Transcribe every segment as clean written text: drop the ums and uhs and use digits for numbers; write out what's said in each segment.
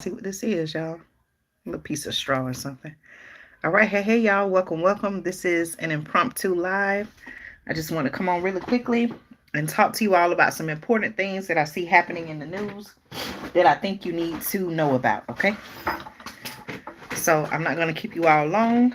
See what this is, y'all. A little piece of straw or something. All right, hey, y'all. Welcome. This is an impromptu live. I just want to come on really quickly and talk to you all about some important things that I see happening in the news that I think you need to know about, okay? So I'm not going to keep you all long.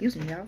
Excuse me, y'all.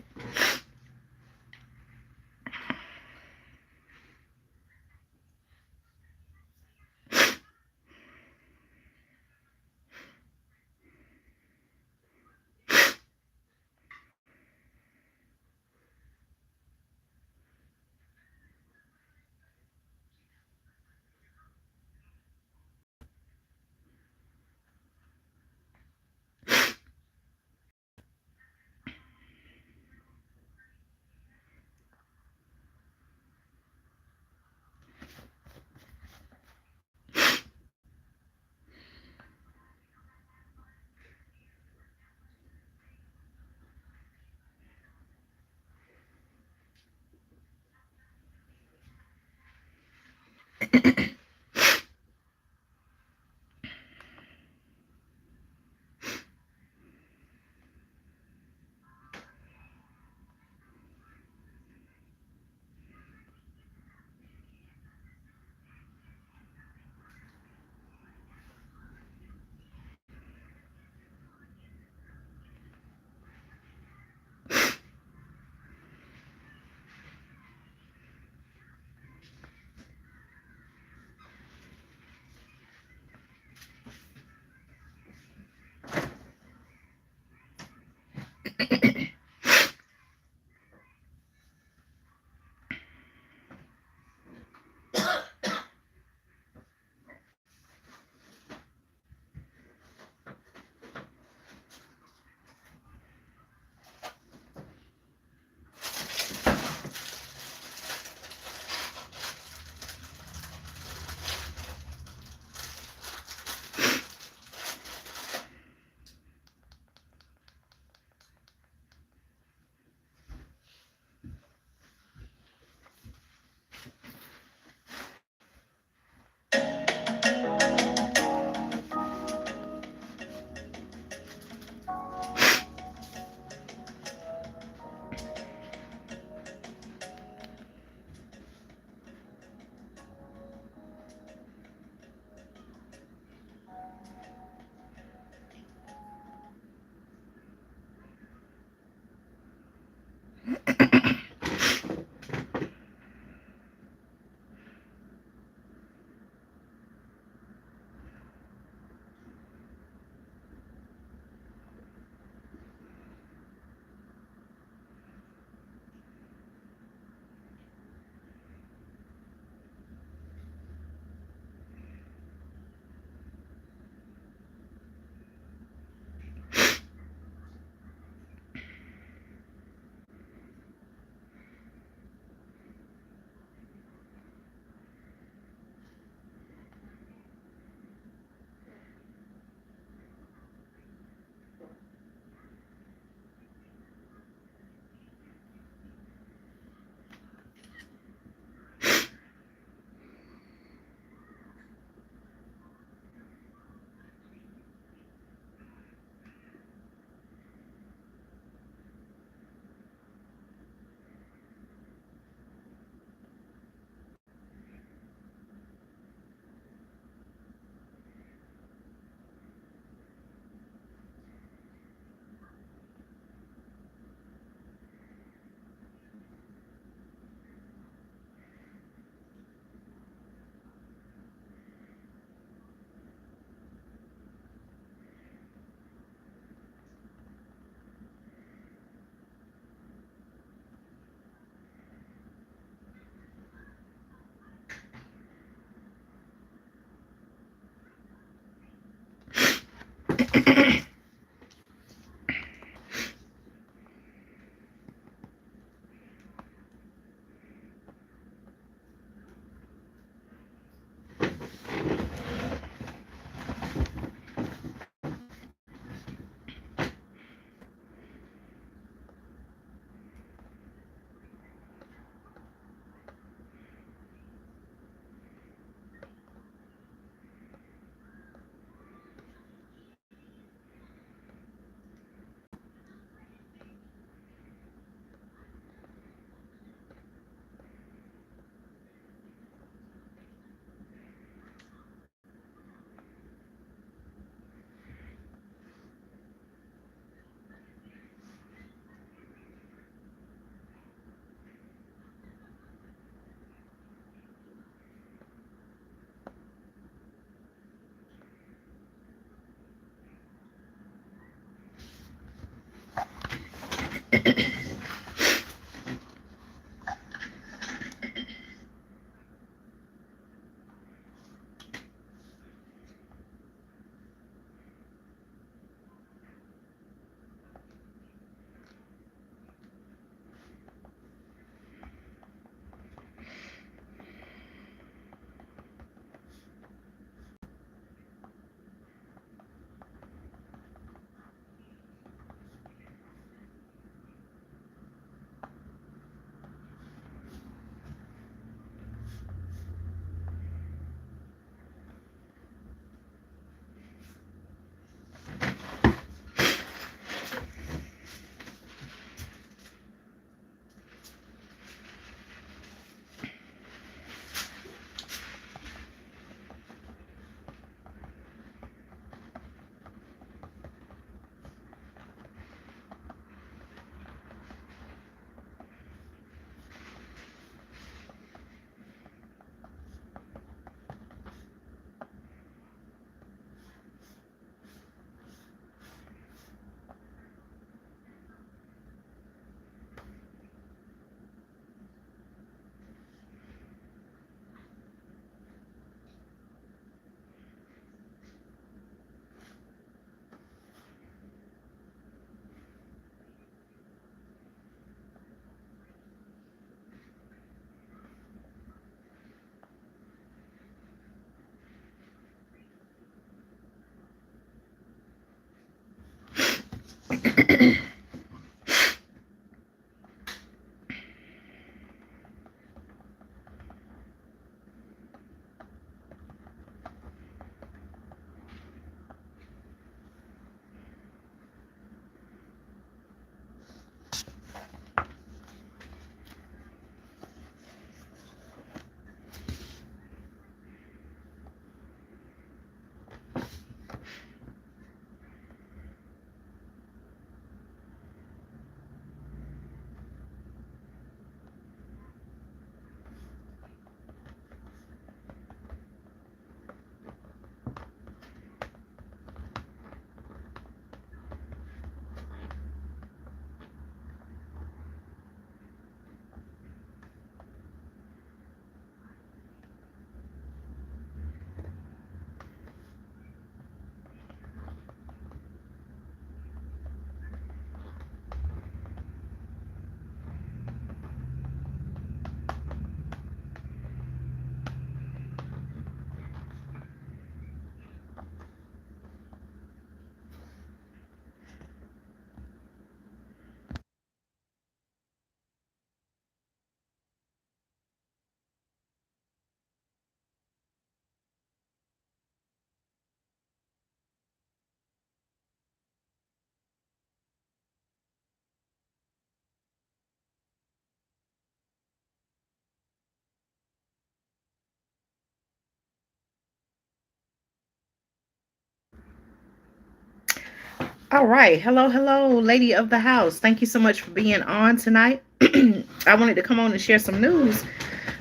All right. Hello, hello, lady of the house. Thank you so much for being on tonight. I wanted to come on and share some news,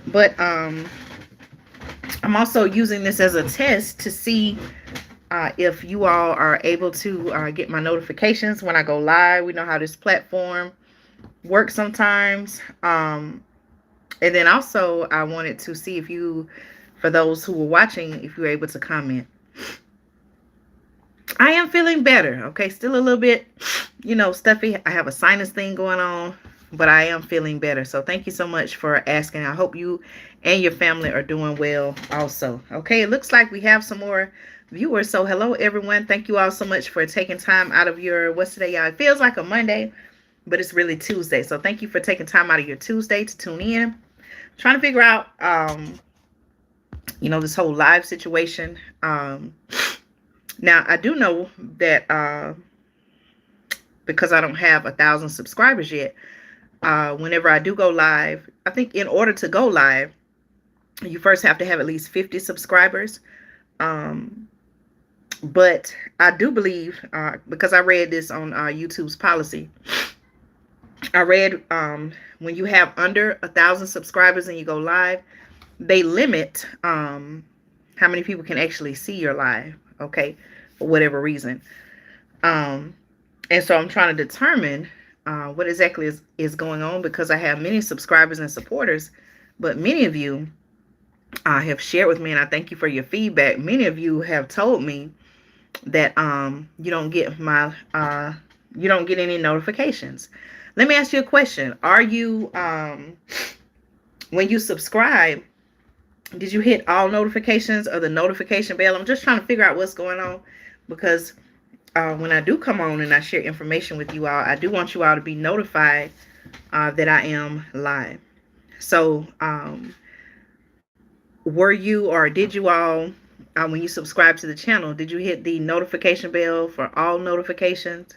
but I'm also using this as a test to see if you all are able to get my notifications when I go live. We know how this platform works sometimes. And then also, I wanted to see if you, for those who were watching, if you were able to comment. I am feeling better. Okay, still a little bit, stuffy. I have a sinus thing going on, but I am feeling better. So thank you so much for asking. I hope you and your family are doing well also. Okay, it looks like we have some more viewers. So hello everyone. Thank you all so much for taking time out of your, what's today, y'all? It feels like a Monday, but it's really Tuesday. So thank you for taking time out of your Tuesday to tune in. Trying to figure out this whole live situation. Now I do know that because I don't have 1,000 subscribers yet, whenever I do go live, I think in order to go live, you first have to have at least 50 subscribers. But I do believe, because I read this on YouTube's policy, I read when you have under 1,000 subscribers and you go live, they limit how many people can actually see your live, okay, for whatever reason. And so I'm trying to determine what exactly is going on, because I have many subscribers and supporters, but many of you have shared with me, and I thank you for your feedback. Many of you have told me that you don't get any notifications. Let me ask you a question. Are you when you subscribe, did you hit all notifications or the notification bell? I'm just trying to figure out what's going on, because when I do come on and I share information with you all, I do want you all to be notified that I am live. So were you, or did you all, when you subscribe to the channel, did you hit the notification bell for all notifications?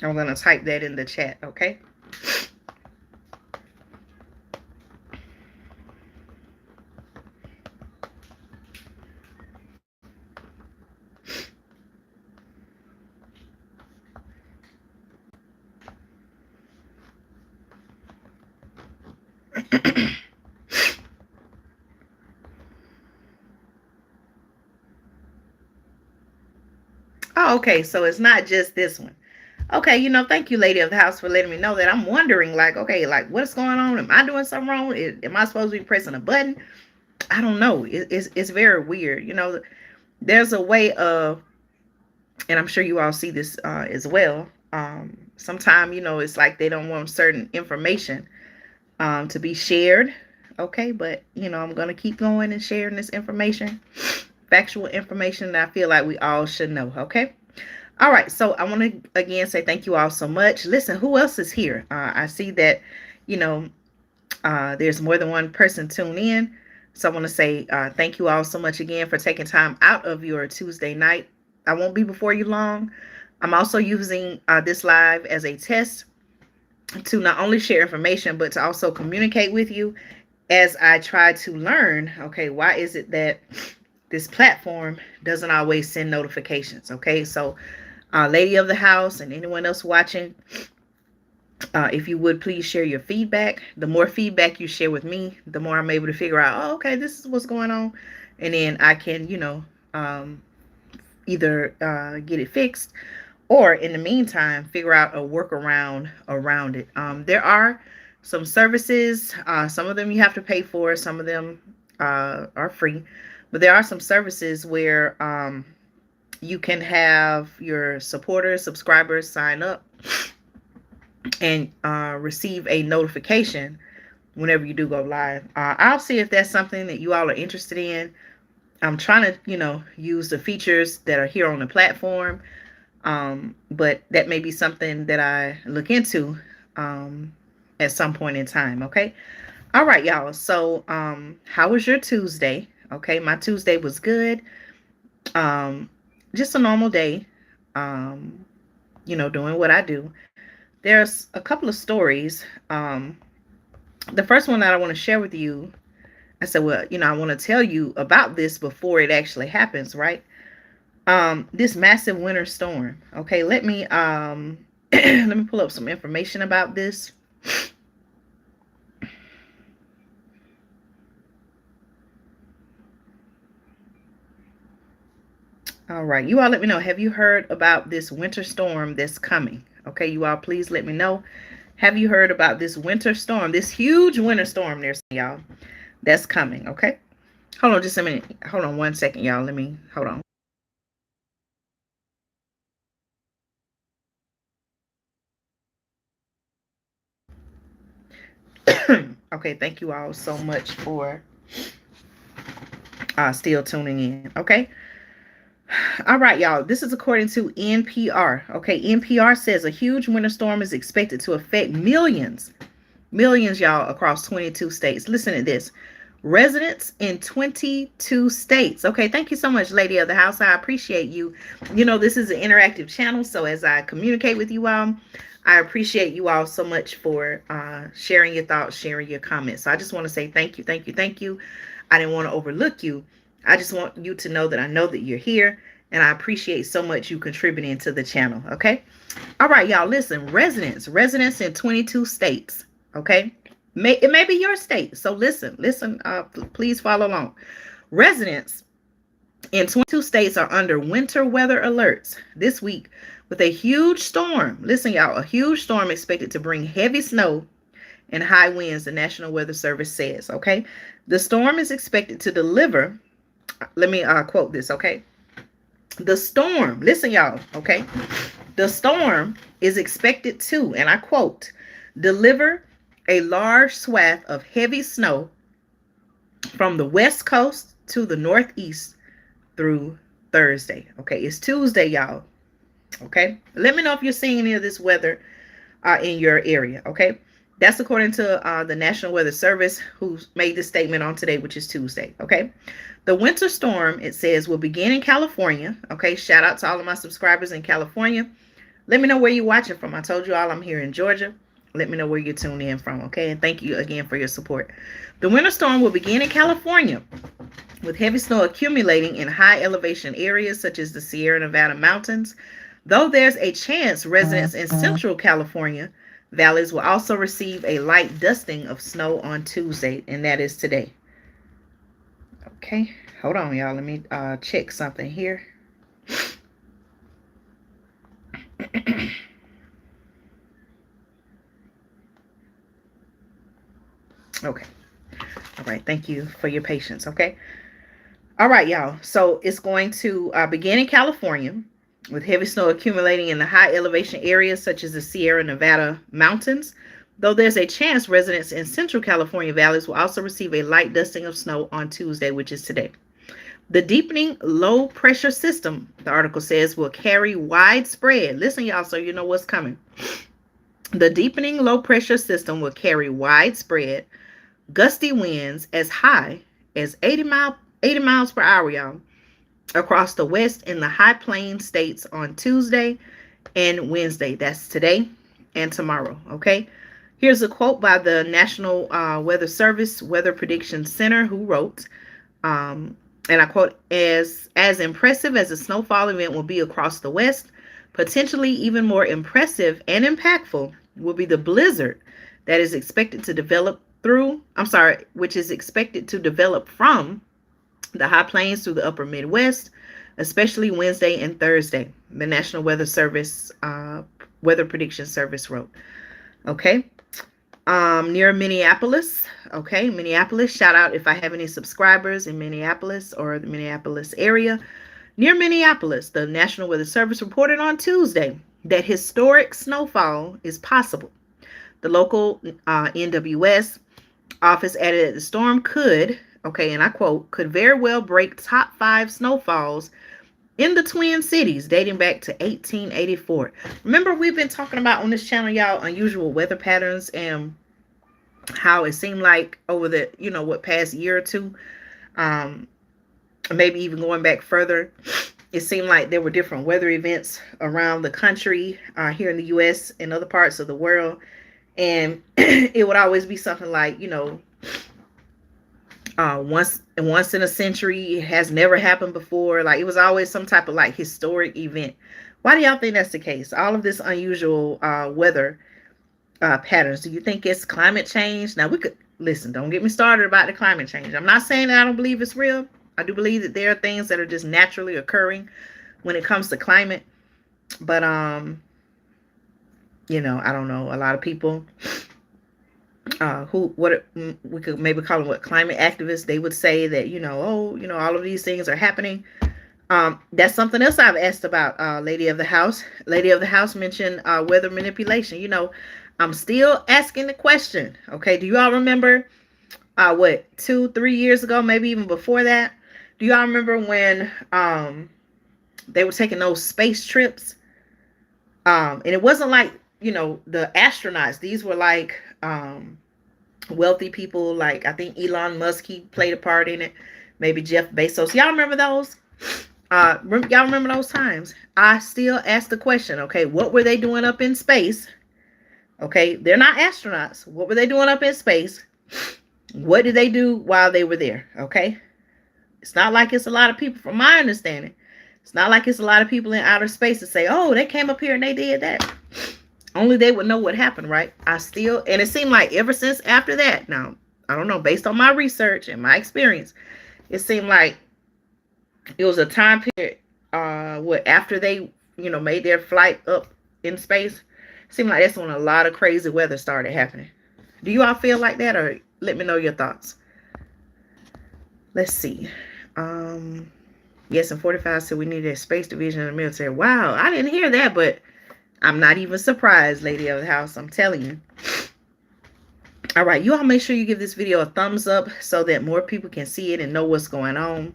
I'm going to type that in the chat, okay? Oh, okay, so it's not just this one. Okay, thank you, lady of the house, for letting me know that. I'm wondering, like, okay, like, what's going on? Am I doing something wrong? Am I supposed to be pressing a button? I don't know. It's very weird. There's a way of, and I'm sure you all see this as well. Sometimes, it's like they don't want certain information to be shared. Okay, but, I'm going to keep going and sharing this information, factual information that I feel like we all should know. Okay. All right. So I want to again say thank you all so much. Listen, who else is here? I see that, there's more than one person tuned in. So I want to say thank you all so much again for taking time out of your Tuesday night. I won't be before you long. I'm also using this live as a test to not only share information, but to also communicate with you as I try to learn, okay, why is it that this platform doesn't always send notifications? Okay, so lady of the house and anyone else watching, if you would please share your feedback. The more feedback you share with me, the more I'm able to figure out, oh, okay, this is what's going on. And then I can, either get it fixed, or in the meantime, figure out a workaround around it. There are some services, some of them you have to pay for, some of them are free, but there are some services where you can have your supporters, subscribers sign up and receive a notification whenever you do go live. I'll see if that's something that you all are interested in. I'm trying to, use the features that are here on the platform. But that may be something that I look into at some point in time. Okay. All right, y'all. So how was your Tuesday? Okay, my Tuesday was good. Just a normal day. Doing what I do. There's a couple of stories. The first one that I want to share with you, I said, well, I want to tell you about this before it actually happens, right? This massive winter storm. Okay, let me let me pull up some information about this. All right, you all let me know, have you heard about this winter storm that's coming? Okay, you all please let me know. Have you heard about this winter storm, this huge winter storm there's y'all that's coming? Okay. Hold on just a minute. Hold on 1 second, y'all. Let me, hold on. Okay, thank you all so much for still tuning in. Okay. All right, y'all. This is according to NPR. Okay, NPR says a huge winter storm is expected to affect millions, y'all, across 22 states. Listen to this. Residents in 22 states. Okay, thank you so much, lady of the house. I appreciate you. You know, this is an interactive channel, so as I communicate with you all, I appreciate you all so much for sharing your thoughts, sharing your comments. So I just want to say thank you, thank you, thank you. I didn't want to overlook you. I just want you to know that you're here, and I appreciate so much you contributing to the channel. Okay. All right, y'all. Listen, residents in 22 states. Okay. It may be your state. So listen, please follow along. Residents in 22 states are under winter weather alerts this week with a huge storm. Listen, y'all, a huge storm expected to bring heavy snow and high winds, the National Weather Service says. Okay. The storm is expected to deliver. Let me quote this. Okay. The storm, listen, y'all. Okay. The storm is expected to, and I quote, deliver a large swath of heavy snow from the west coast to the northeast through Thursday. Okay, it's Tuesday, y'all. Okay, let me know if you're seeing any of this weather in your area. Okay, that's according to the National Weather Service, who made this statement on today, which is Tuesday. Okay, the winter storm, it says, will begin in California. Okay, shout out to all of my subscribers in California. Let me know where you're watching from. I told you all I'm here in Georgia. Let me know where you're tuned in from, okay? And thank you again for your support. The winter storm will begin in California with heavy snow accumulating in high elevation areas such as the Sierra Nevada mountains. Though there's a chance residents in central California valleys will also receive a light dusting of snow on Tuesday, and that is today. Okay, hold on, y'all. Let me check something here. Okay. All right. Thank you for your patience. Okay. All right, y'all. So it's going to begin in California with heavy snow accumulating in the high elevation areas such as the Sierra Nevada mountains. Though there's a chance residents in central California valleys will also receive a light dusting of snow on Tuesday, which is today. The deepening low pressure system, the article says, will carry widespread. Listen, y'all, so you know what's coming. The deepening low pressure system will carry widespread gusty winds as high as 80 miles per hour, y'all, across the west and the high plains states on Tuesday and Wednesday. That's today and tomorrow. Okay. Here's a quote by the National Weather Service Weather Prediction Center, who wrote, and I quote, as impressive as the snowfall event will be across the west, potentially even more impressive and impactful will be the blizzard that is expected to develop which is expected to develop from the high plains through the upper Midwest, especially Wednesday and Thursday, the National Weather Service, Weather Prediction Service wrote. Okay. Near Minneapolis. Okay. Minneapolis, shout out if I have any subscribers in Minneapolis or the Minneapolis area. Near Minneapolis, the National Weather Service reported on Tuesday that historic snowfall is possible. The local NWS office added that the storm could, okay, and I quote, could very well break top 5 snowfalls in the Twin Cities dating back to 1884. Remember, we've been talking about on this channel, y'all, unusual weather patterns and how it seemed like over the, past year or two, maybe even going back further, it seemed like there were different weather events around the country, here in the U.S. and other parts of the world. And it would always be something like, once in a century, it has never happened before. Like, it was always some type of like historic event. Why do y'all think that's the case? All of this unusual weather patterns. Do you think it's climate change? Now, we could listen, don't get me started about the climate change. I'm not saying that I don't believe it's real. I do believe that there are things that are just naturally occurring when it comes to climate. But I don't know. A lot of people who, what we could maybe call them, what, climate activists. They would say that, oh, all of these things are happening. That's something else I've asked about. Lady of the House. Lady of the House mentioned weather manipulation. I'm still asking the question. Okay, do you all remember what, 2, 3 years ago, maybe even before that? Do y'all remember when they were taking those space trips? And it wasn't like, the astronauts. These were like wealthy people. Like, I think Elon Musk, he played a part in it. Maybe Jeff Bezos. Y'all remember those? Y'all remember those times? I still ask the question. Okay, what were they doing up in space? Okay, they're not astronauts. What were they doing up in space? What did they do while they were there? Okay, it's not like it's a lot of people, from my understanding. It's not like it's a lot of people in outer space to say, oh, they came up here and they did that. Only they would know what happened, right? And it seemed like ever since after that, now, I don't know, based on my research and my experience, it seemed like it was a time period, after they, made their flight up in space, it seemed like that's when a lot of crazy weather started happening. Do you all feel like that, or let me know your thoughts? Let's see. Yes, in 45 said we needed a space division in the military. Wow, I didn't hear that, but I'm not even surprised, Lady of the House. I'm telling you. All right, you all make sure you give this video a thumbs up so that more people can see it and know what's going on.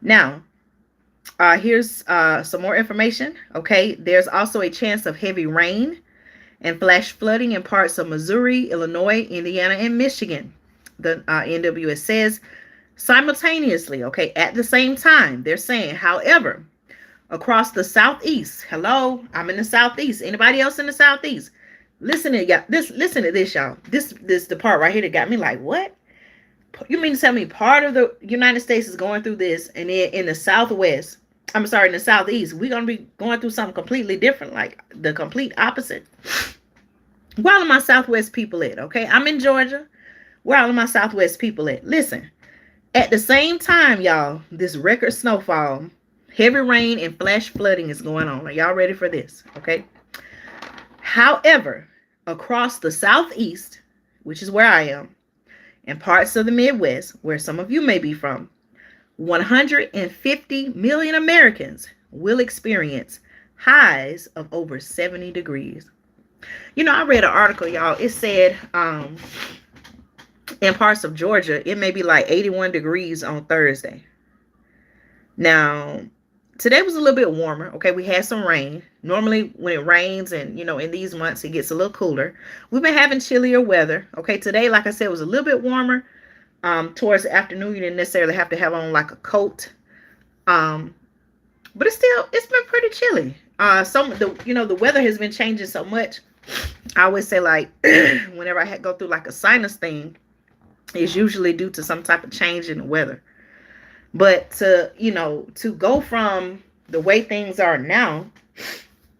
Now, here's some more information. Okay, there's also a chance of heavy rain and flash flooding in parts of Missouri, Illinois, Indiana, and Michigan. The NWS says simultaneously, okay, at the same time. They're saying, however, across the southeast. Hello, I'm in the southeast. Anybody else in the southeast? Listen to y'all. Listen to this, y'all. This the part right here that got me like, what? You mean to tell me part of the United States is going through this, and then in the southwest, I'm sorry, in the southeast, we're gonna be going through something completely different, like the complete opposite. Where all of my southwest people at? Okay, I'm in Georgia. Where all of my southwest people at? Listen, at the same time, y'all, this record snowfall, heavy rain, and flash flooding is going on. Are y'all ready for this? Okay. However, across the southeast, which is where I am, and parts of the Midwest, where some of you may be from, 150 million Americans will experience highs of over 70 degrees. I read an article, y'all. It said in parts of Georgia, it may be like 81 degrees on Thursday. Now, today was a little bit warmer. Okay, we had some rain. Normally, when it rains and, in these months, it gets a little cooler. We've been having chillier weather. Okay, today, like I said, was a little bit warmer. Towards the afternoon, you didn't necessarily have to have on like a coat. But it's been pretty chilly. The weather has been changing so much. I always say, like, whenever I go through like a sinus thing, it's usually due to some type of change in the weather. But to go from the way things are now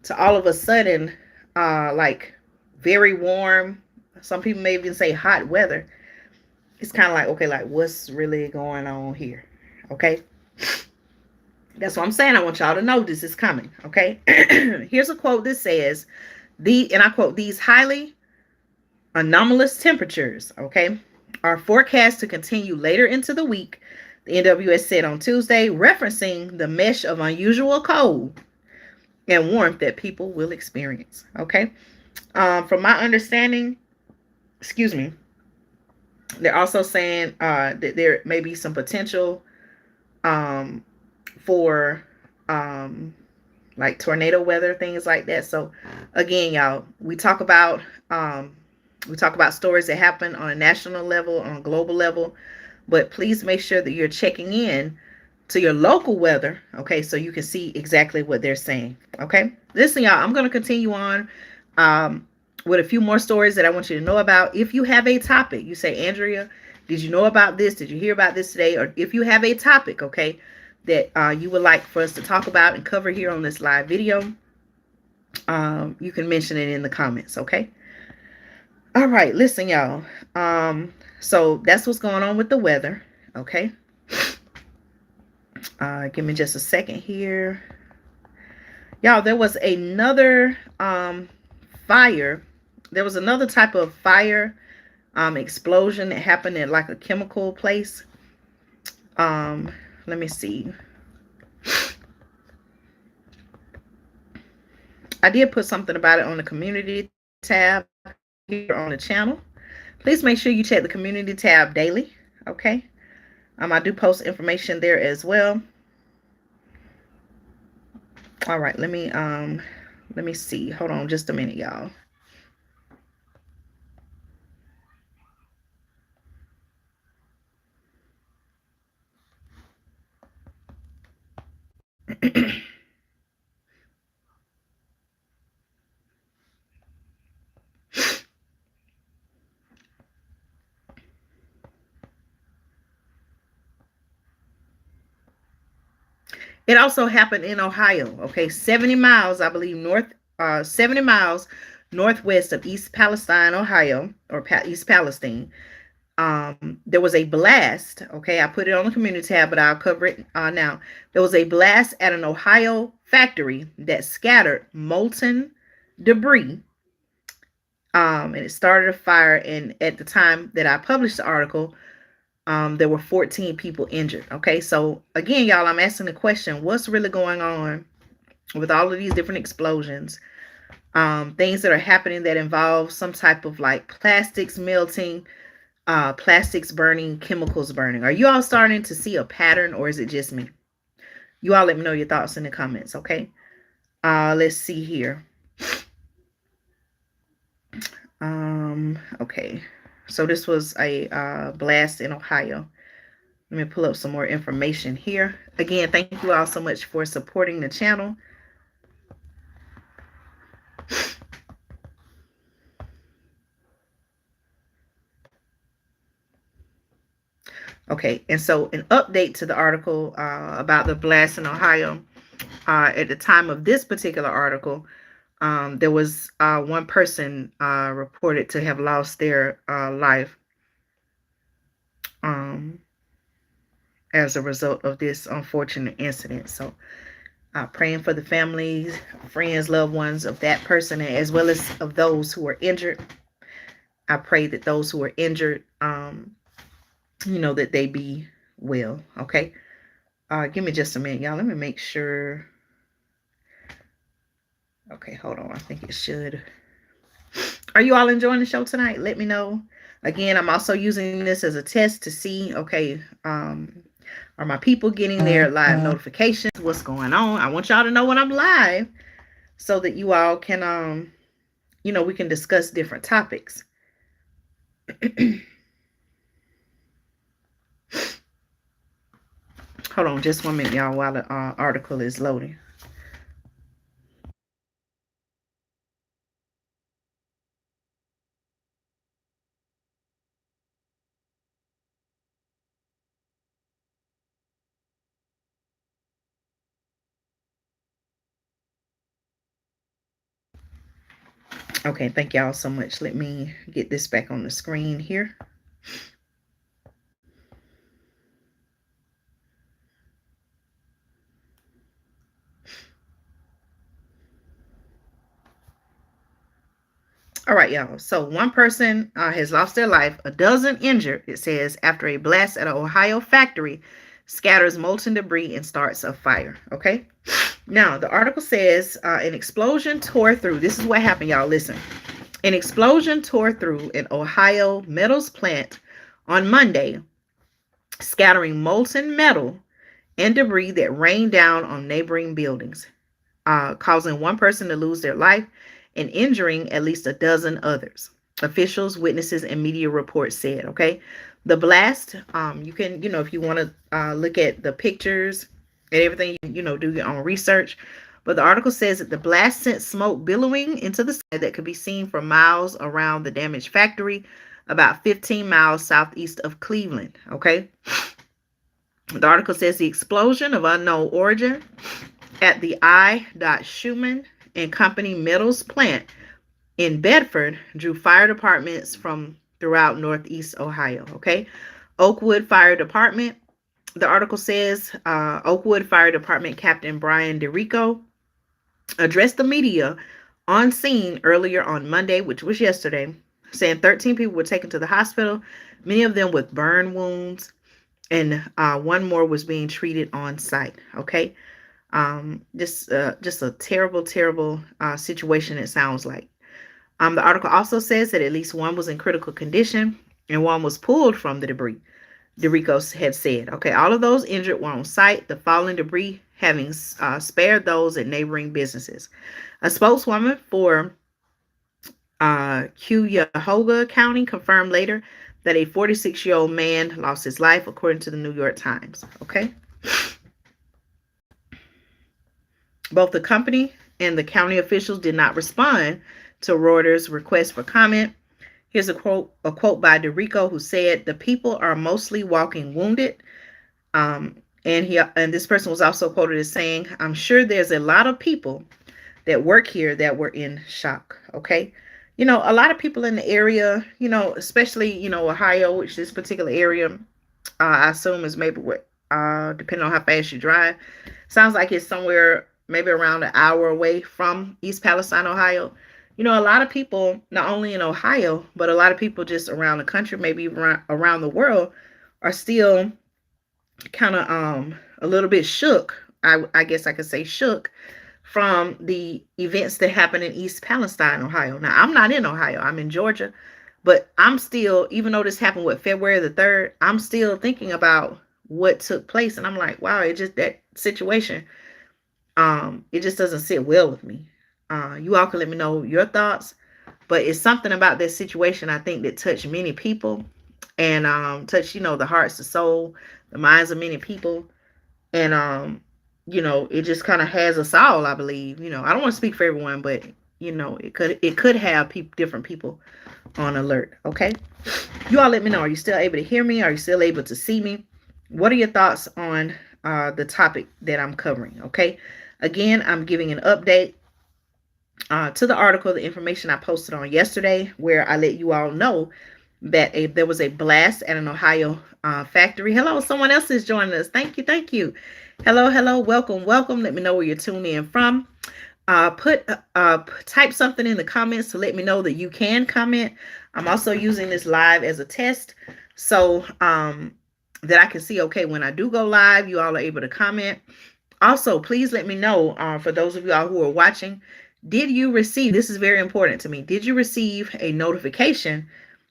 to all of a sudden, like very warm, some people may even say hot weather, it's kind of like, okay, like what's really going on here? Okay. That's what I'm saying. I want y'all to know this is coming. Okay. Here's a quote that says, and I quote, these highly anomalous temperatures, okay, are forecast to continue later into the week, the NWS said on Tuesday, referencing the mesh of unusual cold and warmth that people will experience. Okay. From my understanding, they're also saying that there may be some potential for like tornado weather, things like that. So again, y'all, we talk about stories that happen on a national level, on a global level, but please make sure that you're checking in to your local weather, okay, so you can see exactly what they're saying. Okay, listen, y'all, I'm going to continue on with a few more stories that I want you to know about. If you have a topic, you say, Andrea, did you know about this? Did you hear about this today? Or if you have a topic, okay, that you would like for us to talk about and cover here on this live video, you can mention it in the comments. Okay. All right, listen, y'all. So that's what's going on with the weather. Okay. Give me just a second here. Y'all, there was another fire There was another type of fire explosion that happened at like a chemical place. Um, let me see. I did put something about it on the community tab here on the channel. Please make sure you check the community tab daily. Okay. I do post information there as well. All right. Let me see. Hold on just a minute, y'all. It also happened in Ohio. Okay, 70 miles, I believe, 70 miles northwest of East Palestine, Ohio, or East Palestine. There was a blast. Okay, I put it on the community tab, but I'll cover it now. There was a blast at an Ohio factory that scattered molten debris. And it started a fire. And at the time that I published the article, there were 14 people injured. Okay, so again, y'all, I'm asking the question: what's really going on with all of these different explosions? Things that are happening that involve some type of like plastics melting, plastics burning, chemicals burning. Are you all starting to see a pattern, or is it just me? You all let me know your thoughts in the comments, okay? Let's see here. Okay. So this was a blast in Ohio. Let me pull up some more information here. Again, thank you all so much for supporting the channel. Okay, and so an update to the article about the blast in Ohio. At the time of this particular article, there was one person reported to have lost their life as a result of this unfortunate incident. So praying for the families, friends, loved ones of that person, as well as of those who were injured. I pray that those who are injured, that they be well. Okay. Give me just a minute, y'all. Let me make sure. Okay, hold on. I think it should. Are you all enjoying the show tonight? Let me know. Again, I'm also using this as a test to see, okay, are my people getting their live notifications? What's going on? I want y'all to know when I'm live so that you all can, we can discuss different topics. Hold on just 1 minute, y'all, while the article is loading. Okay, thank y'all so much. Let me get this back on the screen here. All right, y'all. So one person has lost their life, a dozen injured, it says, after a blast at an Ohio factory scatters molten debris and starts a fire. Okay. Now, the article says an explosion tore through. This is what happened, y'all. Listen. An explosion tore through an Ohio metals plant on Monday, scattering molten metal and debris that rained down on neighboring buildings, causing one person to lose their life and injuring at least a dozen others. Officials, witnesses, and media reports said, okay, the blast, you can, if you want to look at the pictures and everything, do your own research. But the article says that the blast sent smoke billowing into the sky that could be seen for miles around the damaged factory, about 15 miles southeast of Cleveland, okay? The article says the explosion of unknown origin at the I. Schumann and Company Metals plant in Bedford drew fire departments from throughout Northeast Ohio. Okay. Oakwood Fire Department. The article says Oakwood Fire Department Captain Brian DeRico addressed the media on scene earlier on Monday, which was yesterday, saying 13 people were taken to the hospital, many of them with burn wounds, and one more was being treated on site. Okay, just a terrible, terrible situation. It sounds like. The article also says that at least one was in critical condition and one was pulled from the debris. DeRico had said. Okay, all of those injured were on site. The fallen debris having spared those at neighboring businesses. A spokeswoman for Cuyahoga County confirmed later that a 46-year-old man lost his life, according to the New York Times. Okay. Both the company and the county officials did not respond to Reuters' request for comment. Here's a quote by DeRico, who said, "The people are mostly walking wounded." And this person was also quoted as saying, "I'm sure there's a lot of people that work here that were in shock." Okay. A lot of people in the area, especially, Ohio, which this particular area, I assume is maybe what, depending on how fast you drive, sounds like it's somewhere maybe around an hour away from East Palestine, Ohio. A lot of people, not only in Ohio, but a lot of people just around the country, maybe around the world, are still kind of a little bit shook. I guess I could say shook from the events that happened in East Palestine, Ohio. Now, I'm not in Ohio. I'm in Georgia. But I'm still, even though this happened with February the 3rd, I'm still thinking about what took place. And I'm like, wow, that situation, it just doesn't sit well with me. You all can let me know your thoughts. But it's something about this situation, I think, that touched many people and touched, the hearts, the soul, the minds of many people. And, it just kind of has us all, I believe. I don't want to speak for everyone, but, it could have different people on alert. Okay. You all let me know. Are you still able to hear me? Are you still able to see me? What are your thoughts on the topic that I'm covering? Okay. Again, I'm giving an update to the article, the information I posted on yesterday, where I let you all know that there was a blast at an Ohio factory. Hello, someone else is joining us. Thank you. Thank you. Hello, hello. Welcome, welcome. Let me know where you're tuning in from. Type something in the comments to let me know that you can comment. I'm also using this live as a test, so that I can see, okay, when I do go live, you all are able to comment. Also, please let me know, for those of y'all who are watching, did you receive, this is very important to me, did you receive a notification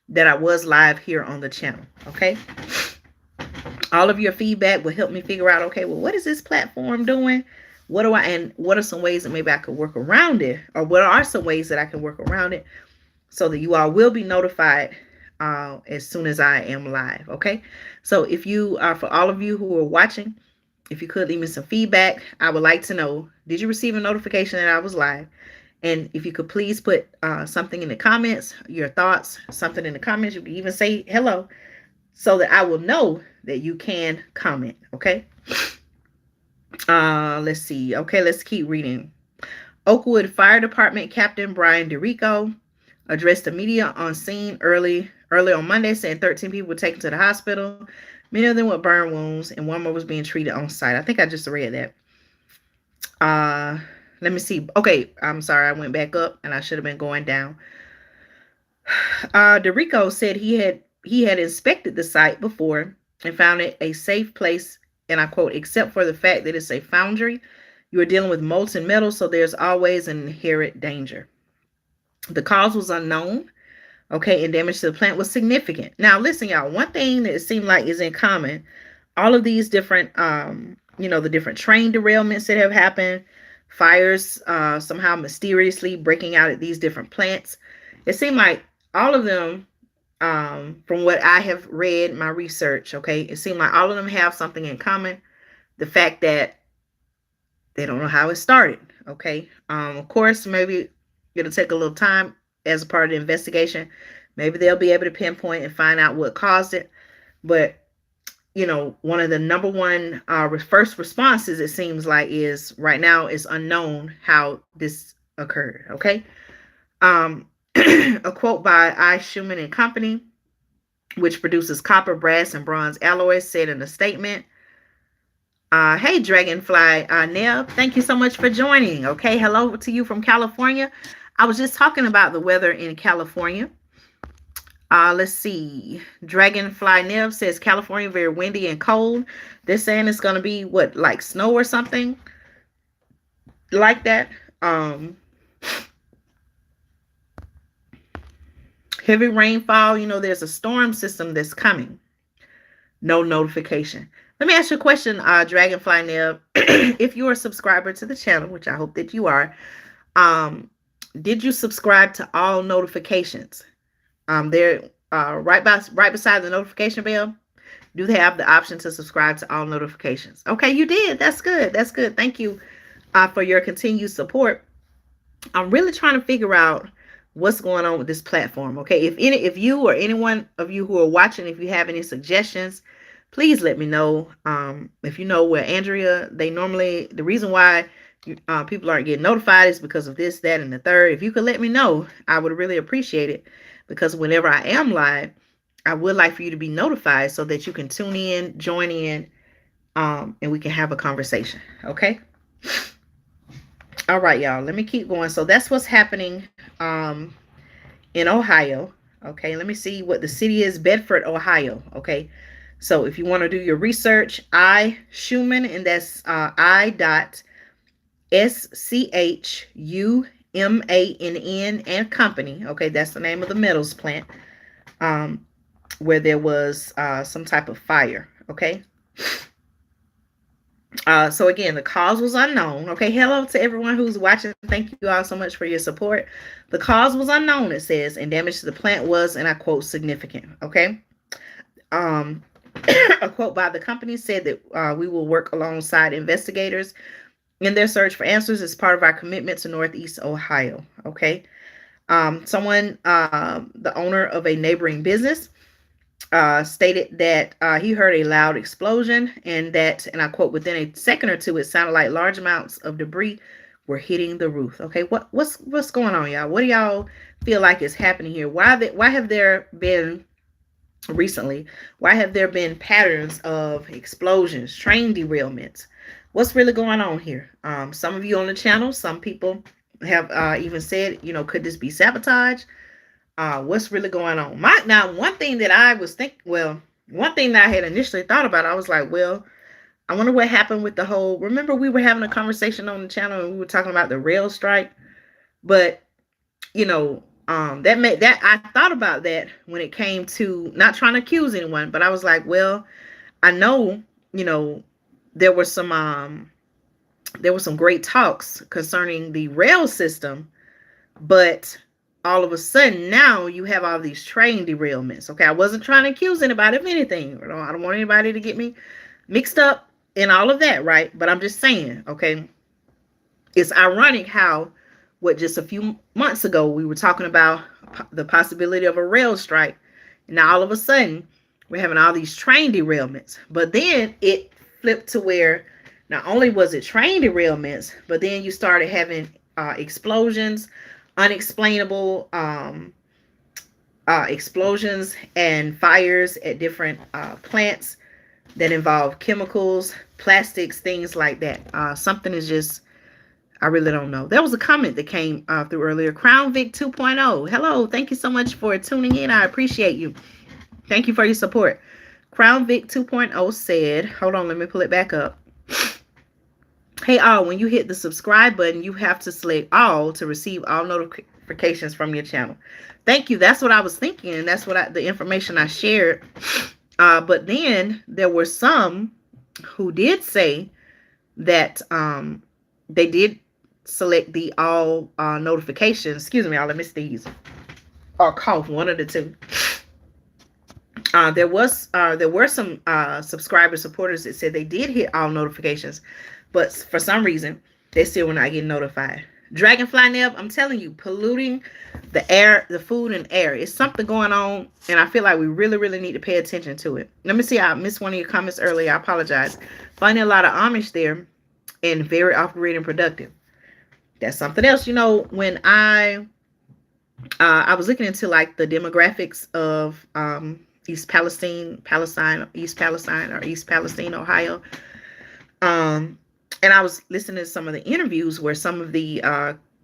that I was live here on the channel? Okay. All of your feedback will help me figure out, okay, well, what is this platform doing? What are some ways that maybe I could work around it? Or what are some ways that I can work around it so that you all will be notified as soon as I am live, okay? So if you, for all of you who are watching, if you could leave me some feedback, I would like to know, did you receive a notification that I was live? And if you could please put something in the comments, your thoughts, something in the comments. You can even say hello so that I will know that you can comment, okay? Let's see. Okay, let's keep reading. Oakwood Fire Department Captain Brian DeRico addressed the media on scene early on Monday, saying 13 people were taken to the hospital, many of them with burn wounds, and one more was being treated on site. I think I just read that. Let me see. Okay, I'm sorry, I went back up and I should have been going down. DeRico said he had inspected the site before and found it a safe place, and I quote, "except for the fact that it's a foundry. You are dealing with molten metal, so there's always an inherent danger." The cause was unknown, okay, and damage to the plant was significant. Now, listen, y'all, one thing that it seemed like is in common, all of these different, the different train derailments that have happened, fires somehow mysteriously breaking out at these different plants. It seemed like all of them, from what I have read, my research, okay, it seemed like all of them have something in common. The fact that they don't know how it started, okay? Of course, maybe it'll take a little time as a part of the investigation. Maybe they'll be able to pinpoint and find out what caused it. But, one of the number one first responses, it seems like, is right now it's unknown how this occurred, okay? A quote by I. Schumann and Company, which produces copper, brass, and bronze alloys, said in a statement, hey, Dragonfly Neb, thank you so much for joining. Okay, hello to you from California. I was just talking about the weather in California. Let's see. Dragonfly Nev says California very windy and cold. They're saying it's going to be what, like snow or something like that. Um, Heavy rainfall. There's a storm system that's coming. No notification. Let me ask you a question, Dragonfly Nev. If you're a subscriber to the channel, which I hope that you are, um, did you subscribe to all notifications? They're right beside the notification bell. Do they have the option to subscribe to all notifications? Okay, you did. That's good. That's good. Thank you for your continued support. I'm really trying to figure out what's going on with this platform. Okay, if you or anyone of you who are watching, if you have any suggestions, please let me know. If you know where Andrea, the reason why people aren't getting notified is because of this, that, and the third. If you could let me know, I would really appreciate it, because whenever I am live, I would like for you to be notified so that you can tune in, join in, and we can have a conversation. Okay. All right, y'all. Let me keep going. So that's what's happening in Ohio. Okay. Let me see what the city is. Bedford, Ohio. Okay. So if you want to do your research, I Schumann, and that's I.SCHUMANN and Company. Okay. That's the name of the metals plant where there was some type of fire. Okay. So again, the cause was unknown. Okay, hello to everyone who's watching. Thank you all so much for your support. The cause was unknown, it says, and damage to the plant was, and I quote, significant. Okay. A quote by the company said that we will work alongside investigators in their search for answers as part of our commitment to Northeast Ohio. Okay. The owner of a neighboring business, stated that he heard a loud explosion, and that, and I quote, within a second or two, it sounded like large amounts of debris were hitting the roof. Okay, what's going on, y'all? What do y'all feel like is happening here? Why have there been recently? Why have there been patterns of explosions, train derailments? What's really going on here? Some of you on the channel, some people have even said, could this be sabotage? What's really going on? One thing that I was one thing that I had initially thought about, I was like, well, I wonder what happened with the whole, remember we were having a conversation on the channel and we were talking about the rail strike, but that I thought about that when it came to, not trying to accuse anyone, but I was like, well, I know, there were some great talks concerning the rail system, but all of a sudden now you have all these train derailments. Okay, I wasn't trying to accuse anybody of anything. I don't want anybody to get me mixed up in all of that, right? But I'm just saying, okay, it's ironic how just a few months ago we were talking about the possibility of a rail strike, and now all of a sudden we're having all these train derailments. But then it flipped to where not only was it train derailments, but then you started having explosions, unexplainable explosions and fires at different plants that involve chemicals, plastics, things like that. Something is just, I really don't know. There was a comment that came through earlier. Crown Vic 2.0. Hello. Thank you so much for tuning in. I appreciate you. Thank you for your support. Crown Vic 2.0 said, hold on, let me pull it back up. Hey, all, when you hit the subscribe button, you have to select all to receive all notifications from your channel. Thank you. That's what I was thinking. And that's the information I shared. But then there were some who did say that they did select the all notifications. Excuse me, y'all, let me sneeze or cough, one of the two. There were some subscriber supporters that said they did hit all notifications, but for some reason they still were not getting notified. Dragonfly Neb, I'm telling you, polluting the air, the food and air. It's something going on, and I feel like we really, really need to pay attention to it. Let me see. I missed one of your comments earlier. I apologize. Finding a lot of Amish there and very off-grid and productive. That's something else. When I was looking into like the demographics of East Palestine, Ohio. And I was listening to some of the interviews where some of the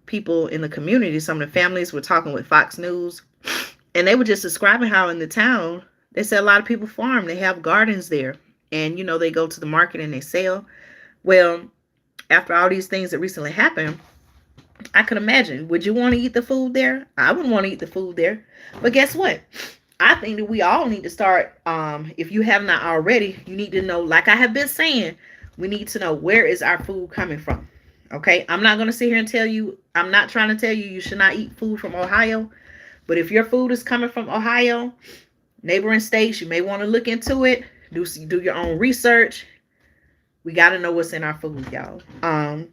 people in the community, some of the families were talking with Fox News, and they were just describing how in the town, they said a lot of people farm. They have gardens there. And, they go to the market and they sell. Well, after all these things that recently happened, I could imagine. Would you want to eat the food there? I wouldn't want to eat the food there. But guess what? I think that we all need to start, if you have not already, you need to know, like I have been saying, we need to know, where is our food coming from? Okay, I'm not going to sit here and tell you, I'm not trying to tell you you should not eat food from Ohio. But if your food is coming from Ohio, neighboring states, you may want to look into it. Do your own research. We got to know what's in our food, y'all. And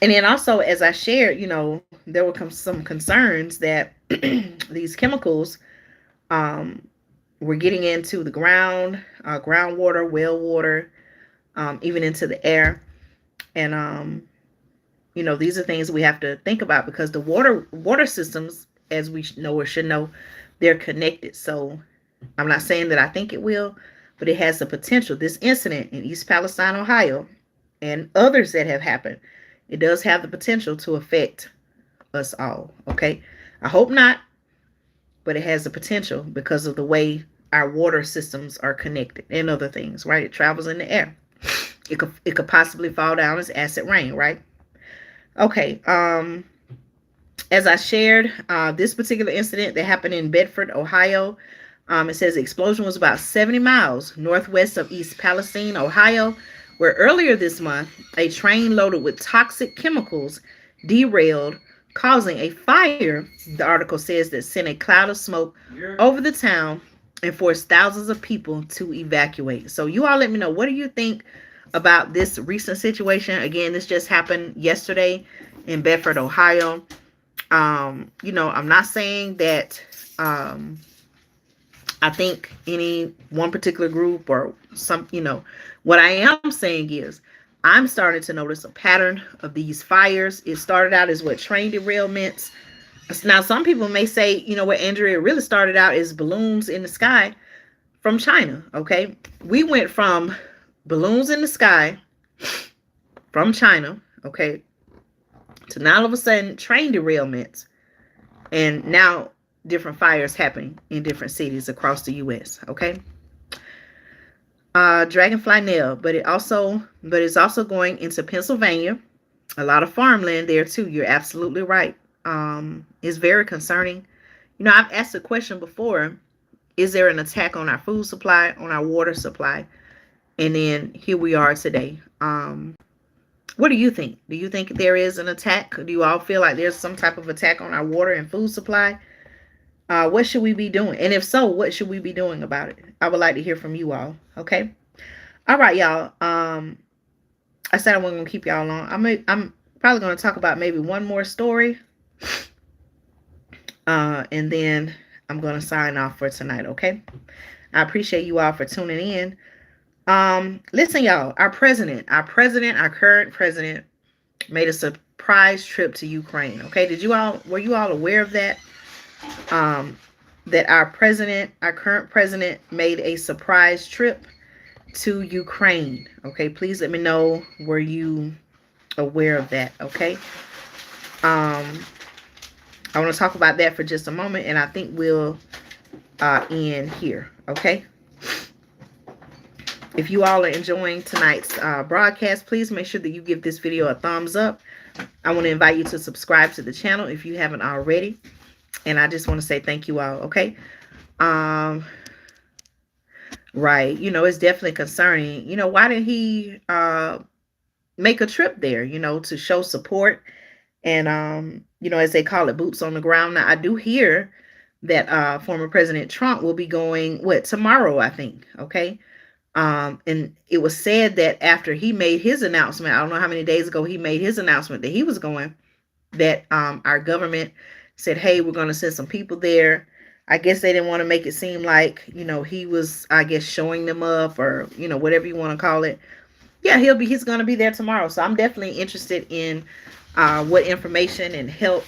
then also, as I shared, there were some concerns that these chemicals were getting into the ground, groundwater, well water, even into the air. And, these are things we have to think about, because the water systems, as we know or should know, they're connected. So I'm not saying that I think it will, but it has the potential. This incident in East Palestine, Ohio, and others that have happened, it does have the potential to affect us all. Okay. I hope not, but it has the potential because of the way our water systems are connected and other things, right? It travels in the air. It could possibly fall down as acid rain, right? Okay. As I shared, this particular incident that happened in Bedford, Ohio, it says the explosion was about 70 miles northwest of East Palestine, Ohio, where earlier this month, a train loaded with toxic chemicals derailed, causing a fire. The article says that sent a cloud of smoke over the town and forced thousands of people to evacuate. So you all let me know, what do you think about this recent situation? Again, this just happened yesterday in Bedford, Ohio. I'm not saying that I think any one particular group or some, what I am saying is I'm starting to notice a pattern of these fires. It started out as train derailments. Now, some people may say, what, Andrea, really started out as balloons in the sky from China. Okay. We went from balloons in the sky from China. Okay. To now all of a sudden train derailments. And now different fires happening in different cities across the U.S. Okay. Dragonfly nail, but it's also going into Pennsylvania. A lot of farmland there too. You're absolutely right. It's very concerning. I've asked a question before: is there an attack on our food supply, on our water supply? And then here we are today. What do you think? Do you think there is an attack? Do you all feel like there's some type of attack on our water and food supply? What should we be doing? And if so, what should we be doing about it? I would like to hear from you all. Okay. All right, y'all. I said I wasn't gonna keep y'all long. I'm probably gonna talk about maybe one more story. And then I'm gonna sign off for tonight. Okay. I appreciate you all for tuning in. Listen, y'all, our current president made a surprise trip to Ukraine. Okay. Were you all aware of that? That our current president made a surprise trip to Ukraine. Okay. Please let me know, were you aware of that? Okay. I want to talk about that for just a moment, and I think we'll end here. Okay. If you all are enjoying tonight's broadcast, please make sure that you give this video a thumbs up. I want to invite you to subscribe to the channel if you haven't already. And I just want to say thank you all. Okay. Right. It's definitely concerning. Why did he make a trip there, to show support and, as they call it, boots on the ground. Now, I do hear that former President Trump will be going, tomorrow, I think. Okay. And it was said that after he made his announcement, I don't know how many days ago he made his announcement that he was going, that our government said, hey, we're going to send some people there. I guess they didn't want to make it seem like, he was, I guess, showing them up, or, whatever you want to call it. Yeah, he's going to be there tomorrow. So I'm definitely interested in what information and help,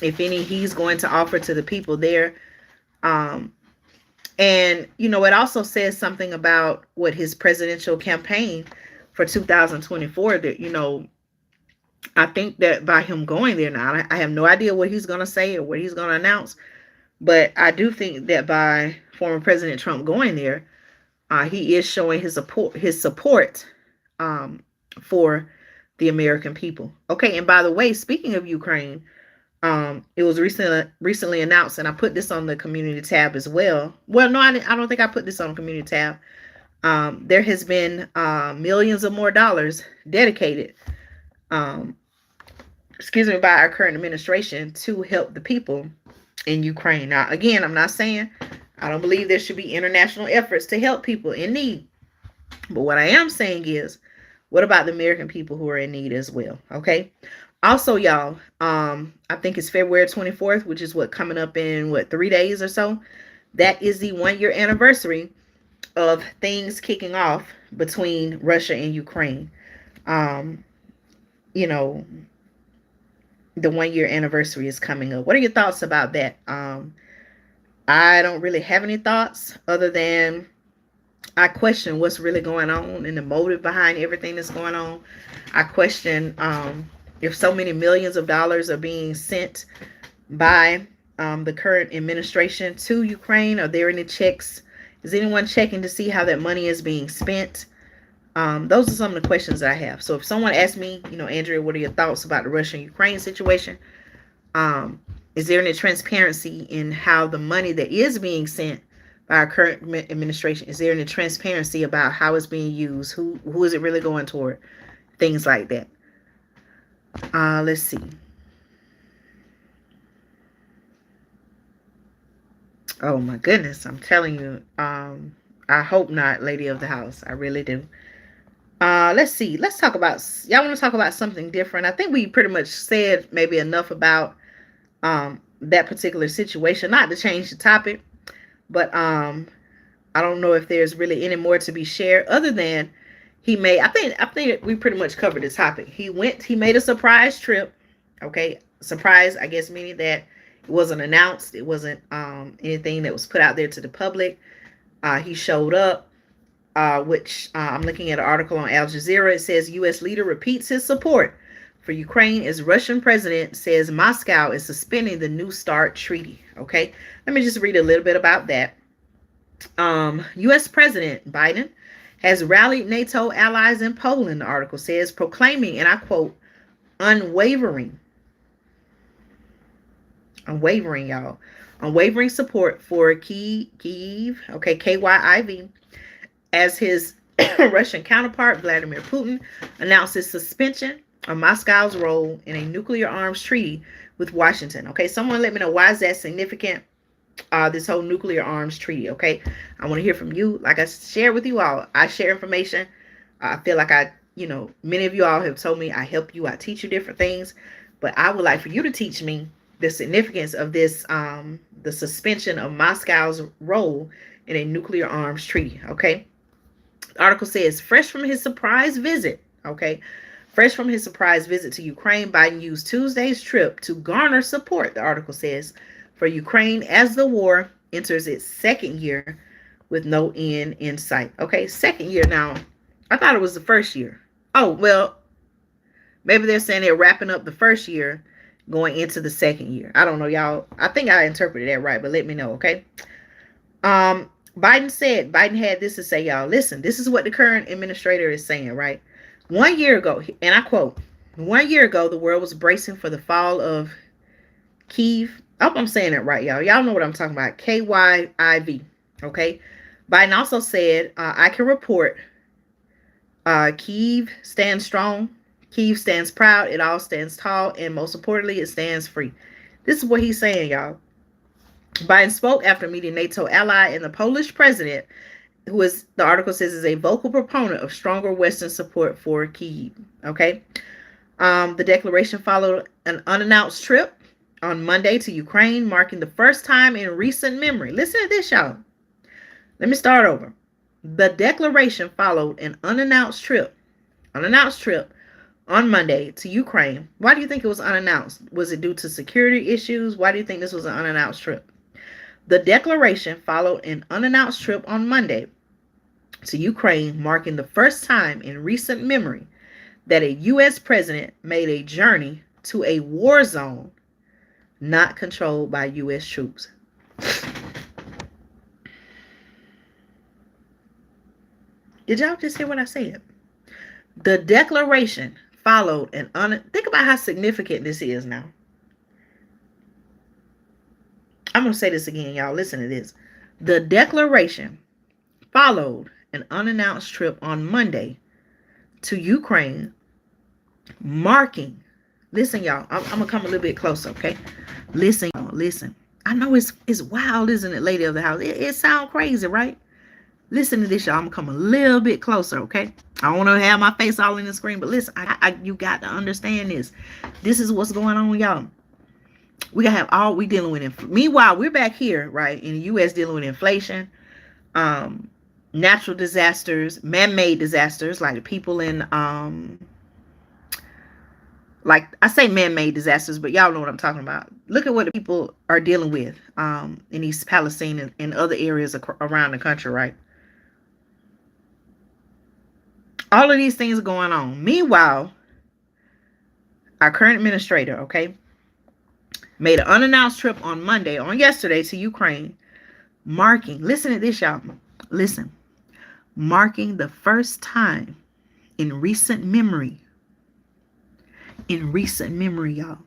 if any, he's going to offer to the people there. And, it also says something about what his presidential campaign for 2024, that, I think that by him going there now, I have no idea what he's going to say or what he's going to announce, but I do think that by former President Trump going there, he is showing his support um, for the American people. Okay, and by the way, speaking of Ukraine, it was recently announced, and I put this on the community tab as well. Well, no, I don't think I put this on the community tab. There has been millions of more dollars dedicated, um, excuse me, by our current administration to help the people in Ukraine. Now, again, I'm not saying I don't believe there should be international efforts to help people in need. But what I am saying is, what about the American people who are in need as well? Okay. Also, y'all, I think it's February 24th, which is what coming up in 3 days or so. That is the 1 year anniversary of things kicking off between Russia and Ukraine. Um, you know, the 1 year anniversary is coming up. What are your thoughts about that? I don't really have any thoughts other than I question what's really going on and the motive behind everything that's going on. I question if so many millions of dollars are being sent by the current administration to Ukraine. Are there any checks? Is anyone checking to see how that money is being spent? Those are some of the questions I have. So if someone asks me, Andrea, what are your thoughts about the Russia-Ukraine situation? Is there any transparency in how the money that is being sent by our current administration, is there any transparency about how it's being used? Who is it really going toward? Things like that. Let's see. Oh my goodness, I'm telling you. I hope not, lady of the house. I really do. Let's see. Let's talk about, y'all want to talk about something different? I think we pretty much said maybe enough about that particular situation, not to change the topic, but I don't know if there's really any more to be shared other than I think we pretty much covered the topic. He made a surprise trip. Okay. Surprise, I guess, meaning that it wasn't announced. It wasn't anything that was put out there to the public. He showed up, which I'm looking at an article on Al Jazeera. It says U.S. leader repeats his support for Ukraine as Russian president says Moscow is suspending the New START treaty. Okay. Let me just read a little bit about that. U.S. President Biden has rallied NATO allies in Poland, the article says, proclaiming, and I quote, unwavering, y'all, unwavering support for Kyiv, okay, Kyiv, as his Russian counterpart, Vladimir Putin, announced his suspension of Moscow's role in a nuclear arms treaty with Washington. Okay, someone let me know, why is that significant? This whole nuclear arms treaty. Okay, I want to hear from you. Like I share with you all, I share information. I feel like many of you all have told me I help you, I teach you different things, but I would like for you to teach me the significance of this, the suspension of Moscow's role in a nuclear arms treaty. Okay, the article says, fresh from his surprise visit. Okay, fresh from his surprise visit to Ukraine, Biden used Tuesday's trip to garner support, the article says, for Ukraine as the war enters its second year with no end in sight. Okay, second year now. I thought it was the first year. Oh, well, maybe they're saying they're wrapping up the first year going into the second year. I don't know, y'all. I think I interpreted that right, but let me know, okay? Biden had this to say, y'all. Listen, this is what the current administrator is saying, right? 1 year ago, and I quote, 1 year ago, the world was bracing for the fall of Kyiv. I hope I'm saying it right, y'all. Y'all know what I'm talking about. Kyiv. Okay. Biden also said, I can report Kyiv stands strong. Kyiv stands proud. It all stands tall. And most importantly, it stands free. This is what he's saying, y'all. Biden spoke after meeting NATO ally and the Polish president, who is, the article says, is a vocal proponent of stronger Western support for Kyiv. Okay. The declaration followed an unannounced trip on Monday to Ukraine, marking the first time in recent memory. Listen to this, y'all. Let me start over. The declaration followed an unannounced trip on Monday to Ukraine. Why do you think it was unannounced? Was it due to security issues? Why do you think this was an unannounced trip? The declaration followed an unannounced trip on Monday to Ukraine, marking the first time in recent memory that a U.S. president made a journey to a war zone not controlled by U.S. troops. Did y'all just hear what I said? The declaration followed think about how significant this is now. I'm going to say this again, y'all. Listen to this. The declaration followed an unannounced trip on Monday to Ukraine, marking. Listen, y'all. I'm going to come a little bit closer, okay? Listen, y'all. Listen. I know it's wild, isn't it, lady of the house? It sounds crazy, right? Listen to this, y'all. I'm going to come a little bit closer, okay? I don't want to have my face all in the screen, but listen, you got to understand this. This is what's going on, y'all. We gotta have all we dealing with. Meanwhile, we're back here, right, in the U.S. dealing with inflation, natural disasters, man-made disasters, like people in, like I say man-made disasters, but y'all know what I'm talking about. Look at what the people are dealing with in East Palestine and other areas around the country, right? All of these things are going on. Meanwhile, our current administrator, okay, made an unannounced trip on yesterday to Ukraine, marking, listen to this, y'all. Listen, marking the first time in recent memory, y'all.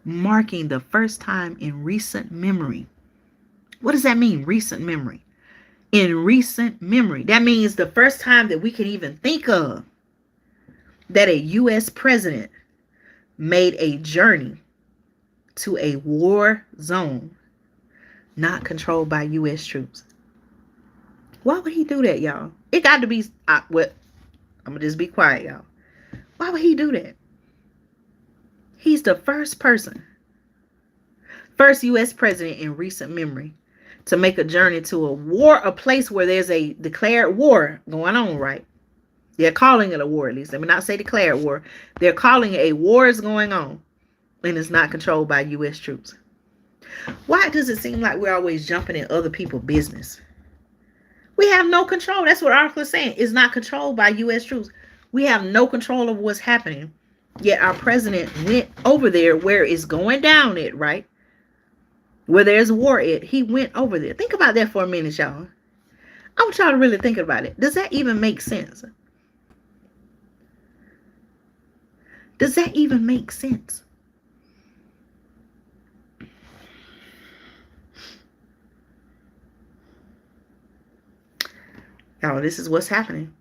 Marking the first time in recent memory. What does that mean, recent memory? In recent memory, that means the first time that we can even think of that a U.S. president made a journey to a war zone not controlled by U.S. troops. Why would he do that, y'all? It got to be, I'm going to just be quiet, y'all. Why would he do that? He's the first U.S. president in recent memory to make a journey to a place where there's a declared war going on, right? They're calling it a war, at least. Let me not say declared war. They're calling it a war is going on, and it's not controlled by U.S. troops. Why does it seem like we're always jumping in other people's business? We have no control. That's what the article is saying. It's not controlled by U.S. troops. We have no control of what's happening. Yet our president went over there where it's going down it, right? Where there's war he went over there. Think about that for a minute, y'all. I want y'all to really think about it. Does that even make sense? Does that even make sense? Y'all, this is what's happening.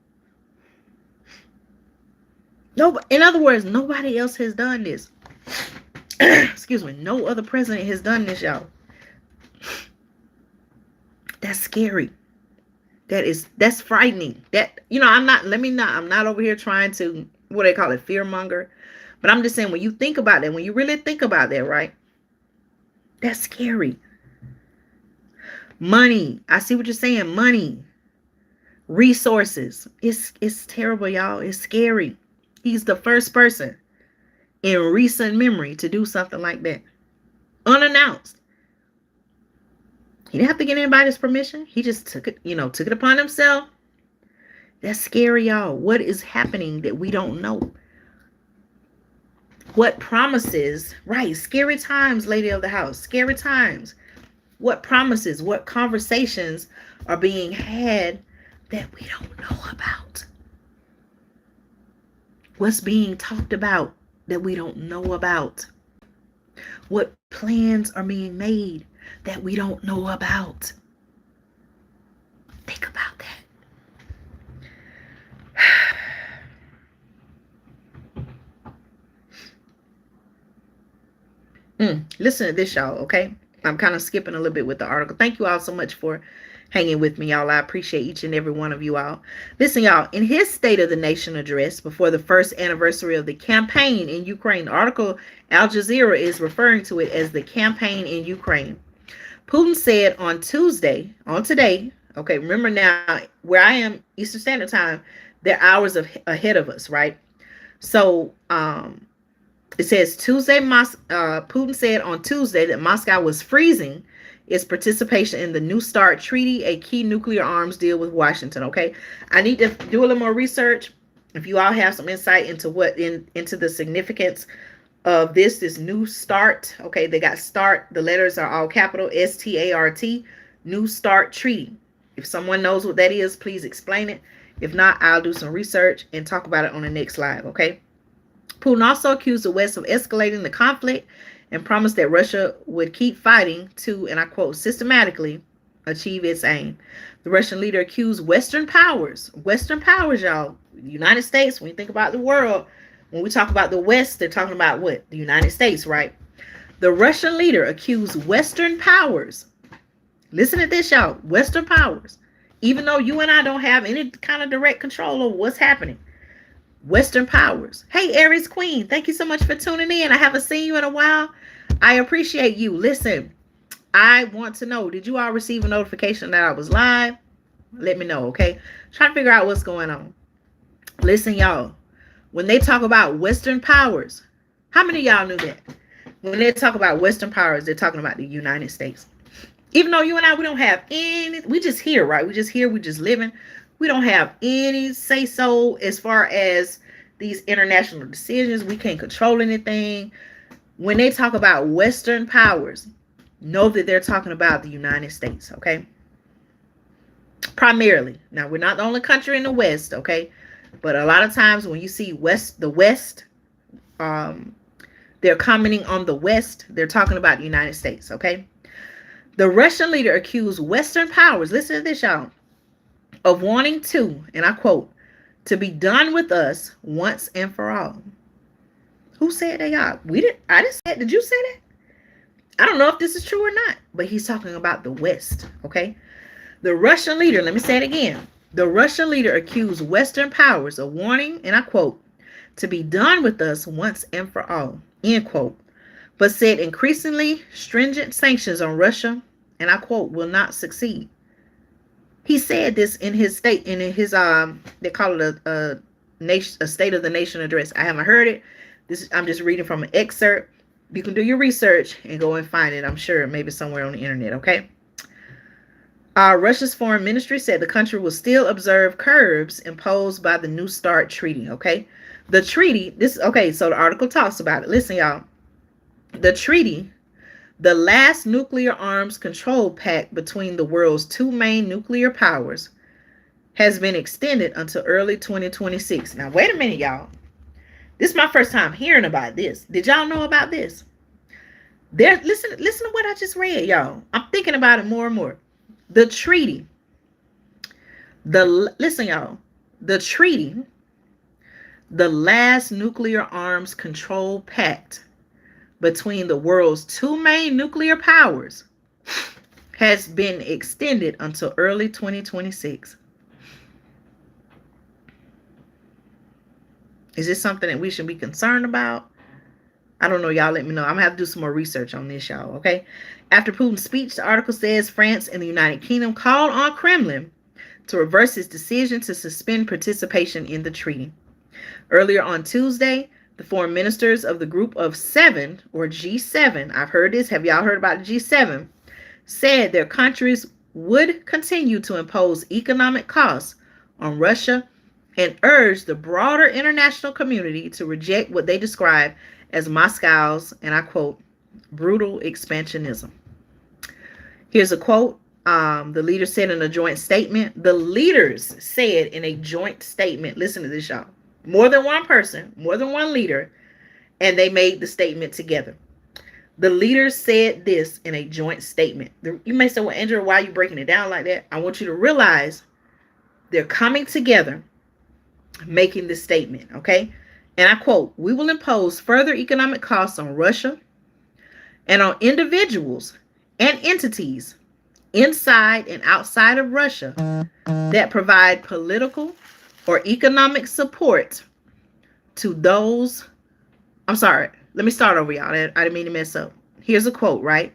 In other words, nobody else has done this. Excuse me. No other president has done this, y'all. That's scary. That's frightening. I'm not over here trying to, what they call it, fearmonger. But I'm just saying, when you think about that, when you really think about that, right? That's scary. Money. I see what you're saying. Money. Resources. It's terrible, y'all. It's scary. He's the first person in recent memory to do something like that. Unannounced. He didn't have to get anybody's permission. He just took it upon himself. That's scary, y'all. What is happening that we don't know? What promises, right? Scary times, lady of the house. Scary times. What promises, what conversations are being had that we don't know about? What's being talked about that we don't know about? What plans are being made that we don't know about? Think about that. Listen to this, y'all, okay? I'm kind of skipping a little bit with the article. Thank you all so much for hanging with me, y'all. I appreciate each and every one of you all. Listen, y'all, in his State of the Nation address before the first anniversary of the campaign in Ukraine, the article Al Jazeera is referring to it as the campaign in Ukraine. Putin said on today, okay, remember now where I am, Eastern Standard Time, they're hours ahead of us, right? So, it says Putin said on Tuesday that Moscow was freezing its participation in the New START treaty, a key nuclear arms deal with Washington. Okay, I need to do a little more research. If you all have some insight into into the significance of this new start, okay, they got start, the letters are all capital START, New Start Treaty. If someone knows what that is, please explain it. If not, I'll do some research and talk about it on the next live, okay? Putin also accused the West of escalating the conflict and promised that Russia would keep fighting to, and I quote, systematically achieve its aim. The Russian leader accused Western powers, y'all, the United States, when you think about the world, when we talk about the West, they're talking about what? The United States, right? The Russian leader accused Western powers. Listen to this, y'all. Western powers. Even though you and I don't have any kind of direct control over what's happening. Western powers. Hey, Aries Queen, thank you so much for tuning in. I haven't seen you in a while. I appreciate you. Listen, I want to know, did you all receive a notification that I was live? Let me know, okay? Trying to figure out what's going on. Listen, y'all. When they talk about Western powers, how many of y'all knew that? When they talk about Western powers, they're talking about the United States. Even though you and I, we don't have any, we just here, right? We just here, we just living. We don't have any say so as far as these international decisions. We can't control anything. When they talk about Western powers, know that they're talking about the United States, okay? Primarily. Now, we're not the only country in the West, okay? But a lot of times when you see the West, they're commenting on the West, they're talking about the United States, okay? The Russian leader accused Western powers, listen to this, y'all, of wanting to, and I quote, to be done with us once and for all. Who said that, y'all? I didn't say it. Did you say that? I don't know if this is true or not, but he's talking about the West, okay? The Russian leader, let me say it again. The Russian leader accused Western powers of wanting, and I quote, to be done with us once and for all, end quote, but said increasingly stringent sanctions on Russia, and I quote, will not succeed. He said this in his state, in his they call it a State of the Nation address. I haven't heard it. I'm just reading from an excerpt. You can do your research and go and find it. I'm sure maybe somewhere on the internet. Okay. Russia's foreign ministry said the country will still observe curbs imposed by the New START treaty. Okay. The treaty. So the article talks about it. Listen, y'all. The treaty, the last nuclear arms control pact between the world's two main nuclear powers, has been extended until early 2026. Now, wait a minute, y'all. This is my first time hearing about this. Did y'all know about this? Listen to what I just read, y'all. I'm thinking about it more and more. The treaty. Listen, y'all. The treaty, the last nuclear arms control pact between the world's two main nuclear powers, has been extended until early 2026. Is this something that we should be concerned about? I don't know. Y'all let me know. I'm going to have to do some more research on this, y'all, okay? After Putin's speech, the article says France and the United Kingdom called on Kremlin to reverse its decision to suspend participation in the treaty. Earlier on Tuesday, the foreign ministers of the Group of Seven, or G7, I've heard this, have y'all heard about the G7, said their countries would continue to impose economic costs on Russia and urged the broader international community to reject what they describe as Moscow's, and I quote, brutal expansionism. Here's a quote. The leaders said in a joint statement. The leaders said in a joint statement, listen to this, y'all. More than one person, more than one leader, and they made the statement together. The leaders said this in a joint statement. You may say, well, Andrea, why are you breaking it down like that? I want you to realize they're coming together, making this statement, okay? And I quote, we will impose further economic costs on Russia and on individuals and entities inside and outside of Russia that provide political or economic support to those. I'm sorry. Let me start over, y'all. I didn't mean to mess up. Here's a quote, right?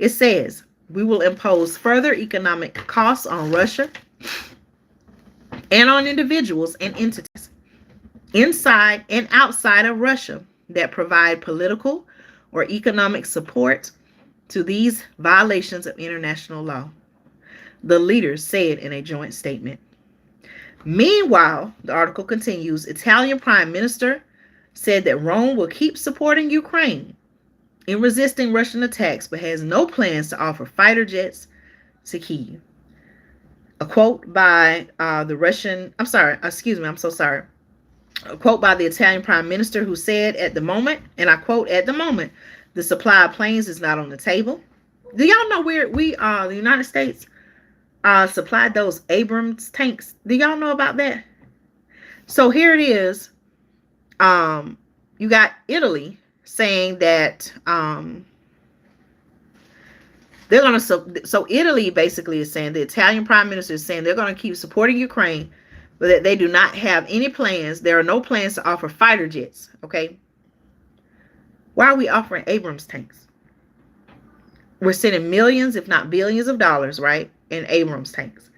It says, we will impose further economic costs on Russia and on individuals and entities inside and outside of Russia that provide political or economic support to these violations of international law, the leaders said in a joint statement. Meanwhile, the article continues, Italian Prime Minister said that Rome will keep supporting Ukraine in resisting Russian attacks, but has no plans to offer fighter jets to Kyiv. A quote by the Russian, I'm sorry, excuse me, I'm so sorry. A quote by the Italian Prime Minister who said at the moment, and I quote, at the moment, the supply of planes is not on the table. Do y'all know where the United States supplied those Abrams tanks? Do y'all know about that? So here it is. You got Italy saying that they're going to, so Italy basically is saying, the Italian Prime Minister is saying they're going to keep supporting Ukraine, but that they do not have any plans. There are no plans to offer fighter jets. Okay. Why are we offering Abrams tanks? We're sending millions, if not billions of dollars, right, in Abrams tanks.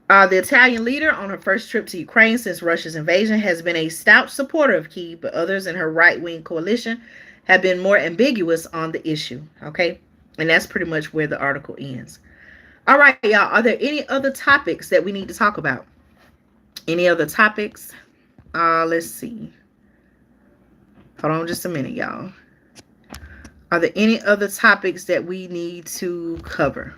The Italian leader on her first trip to Ukraine since Russia's invasion has been a stout supporter of Kyiv, but others in her right-wing coalition have been more ambiguous on the issue. Okay. And that's pretty much where the article ends. All right, y'all. Are there any other topics that we need to talk about? Any other topics? Let's see. Hold on just a minute, y'all. Are there any other topics that we need to cover?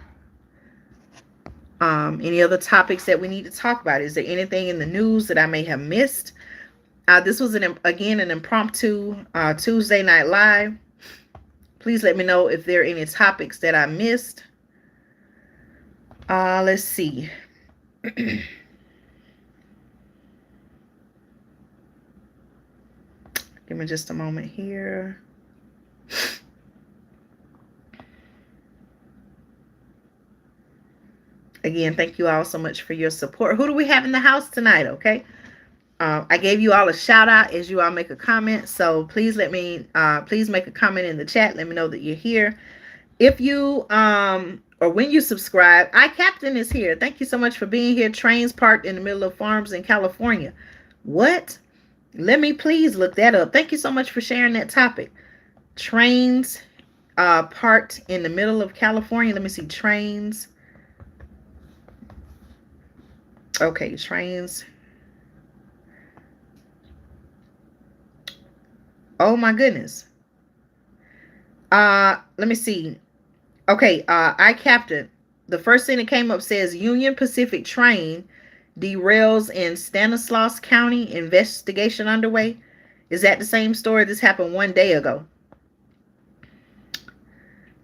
Any other topics that we need to talk about? Is there anything in the news that I may have missed? This was, again, an impromptu Tuesday Night Live. Please let me know if there are any topics that I missed. Let's see. Give me just a moment here. Again, thank you all so much for your support. Who do we have in the house tonight? Okay. I gave you all a shout out as you all make a comment. So please please make a comment in the chat. Let me know that you're here. If you, or when you subscribe, Captain is here. Thank you so much for being here. Trains parked in the middle of farms in California. What? Let me please look that up. Thank you so much for sharing that topic. Trains parked in the middle of California. Let me see. Trains. Okay, trains. Oh my goodness. Let me see. Okay, Captain. The first thing that came up says Union Pacific train derails in Stanislaus County, investigation underway. Is that the same story? This happened 1 day ago.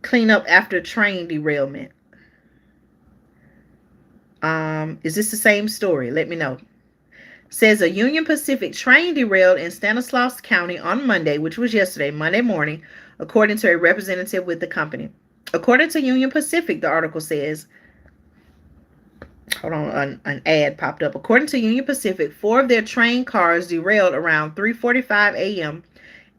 Cleanup after train derailment. Is this the same story? Let me know. Says a Union Pacific train derailed in Stanislaus County on Monday, which was yesterday, Monday morning, according to a representative with the company. According to Union Pacific, the article says, hold on, an ad popped up. According to Union Pacific, 4 of their train cars derailed around 3:45 a.m.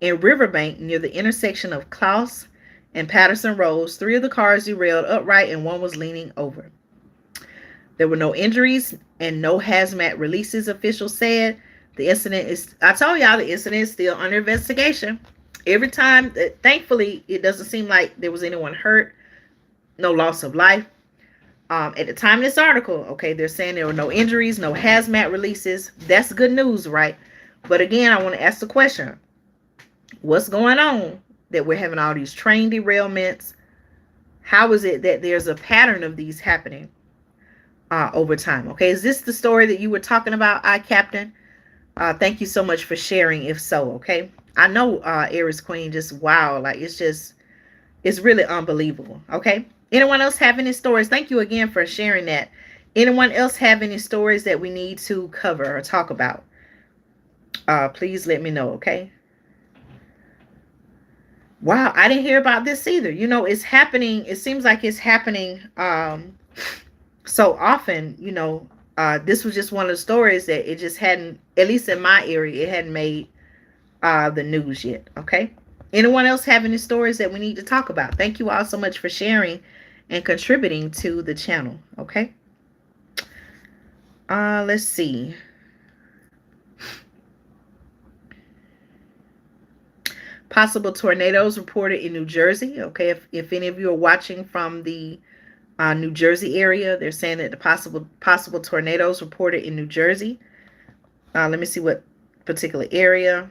in Riverbank near the intersection of Klaus and Patterson Roads. 3 of the cars derailed upright and 1 was leaning over. There were no injuries and no hazmat releases, officials said. The incident is, I told y'all, the incident is still under investigation. Every time, thankfully, it doesn't seem like there was anyone hurt, no loss of life. At the time of this article, okay, they're saying there were no injuries, no hazmat releases. That's good news, right? But again, I want to ask the question, what's going on that we're having all these train derailments? How is it that there's a pattern of these happening over time? Okay, is this the story that you were talking about, Captain? Thank you so much for sharing, if so. Okay, I know Aries Queen, just wow, like it's really unbelievable. Okay, anyone else have any stories? Thank you again for sharing that. Anyone else have any stories that we need to cover or talk about? Please let me know. Okay. Wow, I didn't hear about this either. You know, it's happening. It seems like it's happening so often. You know, this was just one of the stories that it just hadn't, at least in my area, it hadn't made the news yet. Okay. Anyone else have any stories that we need to talk about? Thank you all so much for sharing and contributing to the channel. Okay. Let's see. Possible tornadoes reported in New Jersey. Okay, if any of you are watching from the New Jersey area. They're saying that the possible tornadoes reported in New Jersey. Let me see what particular area.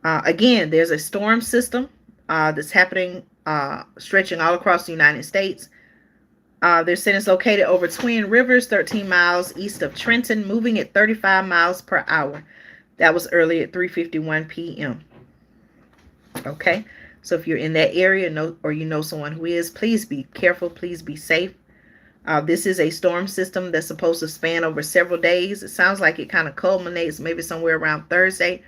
Again, there's a storm system that's happening, stretching all across the United States. They're saying it's located over Twin Rivers, 13 miles east of Trenton, moving at 35 miles per hour. That was early at 3:51 p.m. Okay, so if you're in that area, or you know someone who is, please be careful. Please be safe. This is a storm system that's supposed to span over several days. It sounds like it kind of culminates maybe somewhere around Thursday.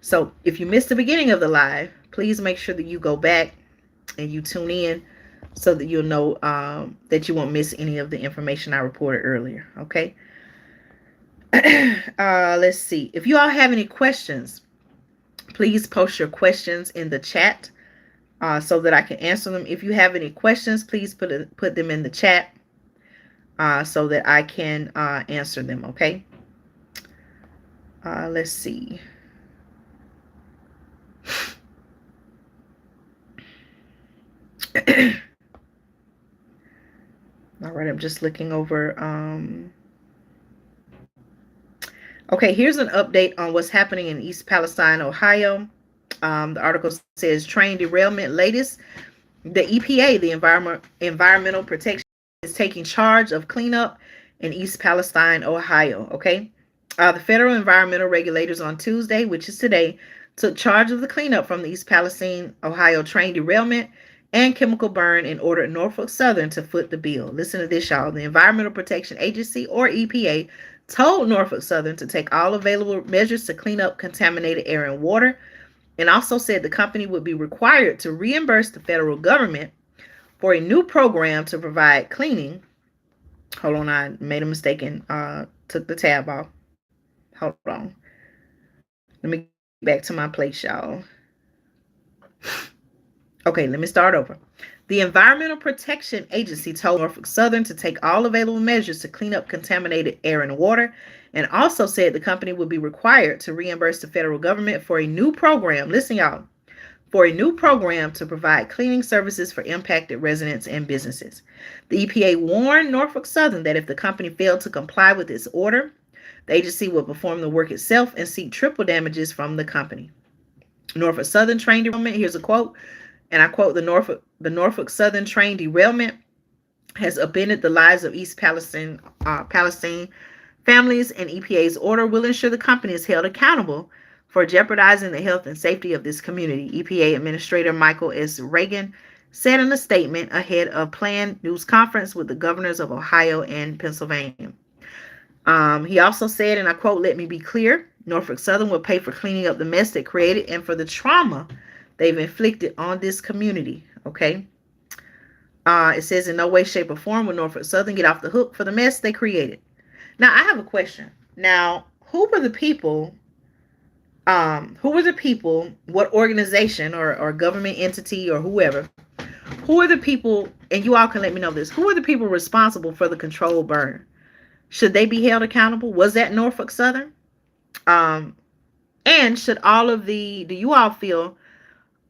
So if you missed the beginning of the live, please make sure that you go back and you tune in so that you'll know that you won't miss any of the information I reported earlier. Okay. Let's see. If you all have any questions, please post your questions in the chat so that I can answer them. If you have any questions, please put them in the chat so that I can answer them. Okay. Let's see. All right, I'm just looking over. Okay, here's an update on what's happening in East Palestine, Ohio. The article says train derailment latest. The EPA, the Environmental Protection, is taking charge of cleanup in East Palestine, Ohio. Okay, the federal environmental regulators on Tuesday, which is today, took charge of the cleanup from the East Palestine, Ohio train derailment and chemical burn and ordered Norfolk Southern to foot the bill. Listen to this, y'all. The Environmental Protection Agency, or EPA, told Norfolk Southern to take all available measures to clean up contaminated air and water, and also said the company would be required to reimburse the federal government for a new program to provide cleaning. Hold on, I made a mistake and took the tab off. Hold on. Let me get back to my place, y'all. Okay, let me start over. The Environmental Protection Agency told Norfolk Southern to take all available measures to clean up contaminated air and water, and also said the company would be required to reimburse the federal government for a new program. Listen, y'all. For a new program to provide cleaning services for impacted residents and businesses. The EPA warned Norfolk Southern that if the company failed to comply with its order, the agency would perform the work itself and seek triple damages from the company. Norfolk Southern train derailment, here's a quote, and I quote, the Norfolk Southern train derailment has upended the lives of East Palestine families, and EPA's order will ensure the company is held accountable for jeopardizing the health and safety of this community, EPA Administrator Michael S. Reagan said in a statement ahead of planned news conference with the governors of Ohio and Pennsylvania. He also said, and I quote, "Let me be clear, Norfolk Southern will pay for cleaning up the mess they created and for the trauma they've inflicted on this community." Okay. It says, in no way, shape, or form will Norfolk Southern get off the hook for the mess they created. Now, I have a question. Now, who were the people, what organization or government entity or whoever, who are the people, and you all can let me know this, who are the people responsible for the controlled burn? Should they be held accountable? Was that Norfolk Southern? And should do you all feel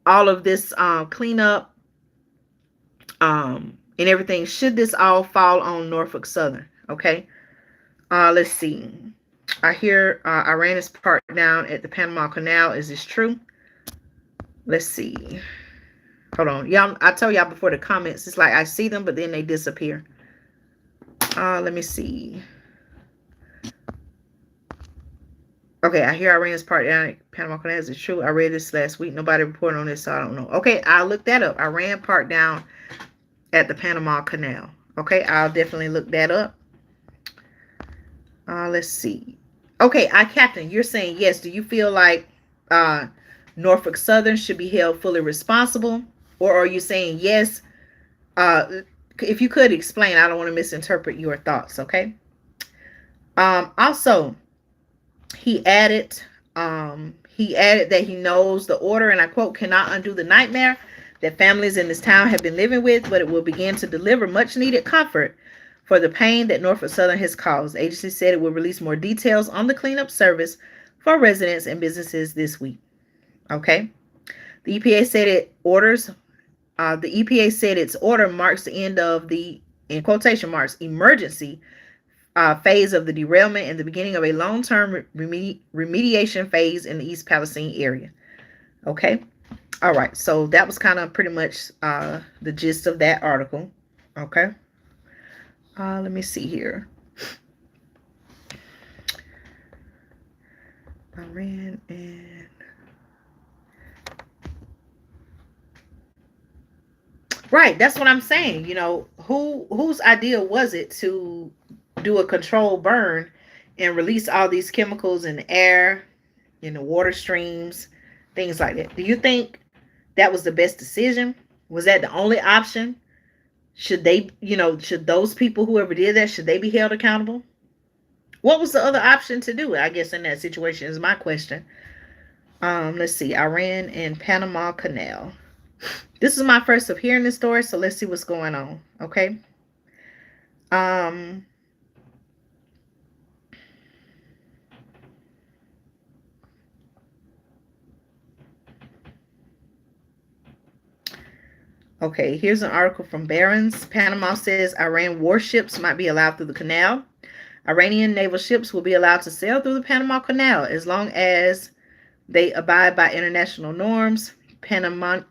all of this cleanup and everything, should this all fall on Norfolk Southern? Okay. Let's see. I hear Iran is parked down at the Panama Canal. Is this true? Let's see. Hold on. Y'all, I told y'all before the comments, it's like I see them, but then they disappear. Let me see. Okay, I hear Iran is parked down at Panama Canal. Is it true? I read this last week. Nobody reported on this, so I don't know. Okay, I'll look that up. Iran parked down at the Panama Canal. Okay, I'll definitely look that up. Let's see. Okay, Captain, you're saying yes. Do you feel like Norfolk Southern should be held fully responsible? Or are you saying yes? If you could explain, I don't want to misinterpret your thoughts, okay? Also, he added that he knows the order, and I quote, cannot undo the nightmare that families in this town have been living with, but it will begin to deliver much needed comfort for the pain that Norfolk Southern has caused. The agency said it will release more details on the cleanup service for residents and businesses this week. Okay. The EPA said it orders The EPA said its order marks the end of the, in quotation marks, emergency phase of the derailment and the beginning of a long-term remediation phase in the East Palestine area. Okay. All right. So that was kind of pretty much the gist of that article. Okay. Let me see here. Iran and right, that's what I'm saying. Whose idea was it to do a controlled burn and release all these chemicals in the air, in the water streams, things like that? Do you think that was the best decision? Was that the only option? Should they, should those people, whoever did that, should they be held accountable? What was the other option to do? I guess in that situation is my question. Let's see, Iran and Panama Canal. This is my first of hearing this story, so let's see what's going on. Okay. Um. Okay, here's an article from Barron's. Panama says Iran warships might be allowed through the canal. Iranian naval ships will be allowed to sail through the Panama Canal as long as they abide by international norms. Panamanian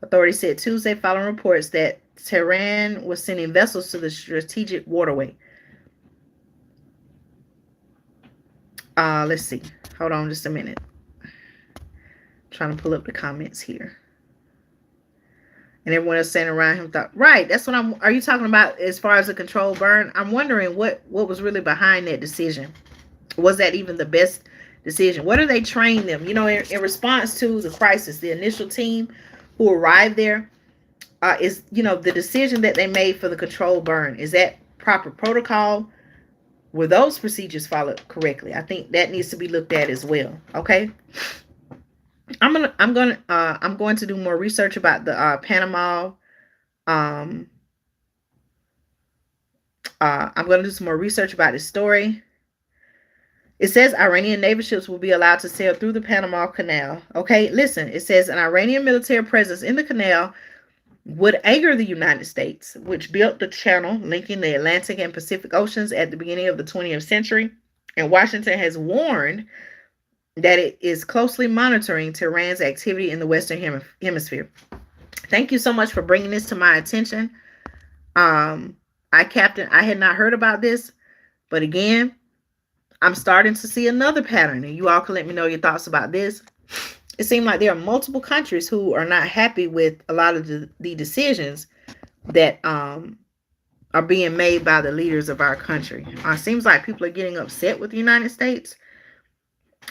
authorities said Tuesday following reports that Tehran was sending vessels to the strategic waterway. Let's see. Hold on just a minute. I'm trying to pull up the comments here. And everyone else standing around him thought, right, that's what are you talking about as far as a controlled burn? I'm wondering what was really behind that decision. Was that even the best decision? What do they train them? In response to the crisis, the initial team who arrived there, is, the decision that they made for the controlled burn. Is that proper protocol? Were those procedures followed correctly? I think that needs to be looked at as well. Okay. I'm going to do more research about the Panama. I'm going to do some more research about this story. It says Iranian naval ships will be allowed to sail through the Panama Canal. Okay, listen. It says an Iranian military presence in the canal would anger the United States, which built the channel linking the Atlantic and Pacific Oceans at the beginning of the 20th century. And Washington has warned that it is closely monitoring Tehran's activity in the Western Hemisphere. Thank you so much for bringing this to my attention. I had not heard about this, but again, I'm starting to see another pattern, and you all can let me know your thoughts about this. It seems like there are multiple countries who are not happy with a lot of the decisions that are being made by the leaders of our country. It seems like people are getting upset with the United States.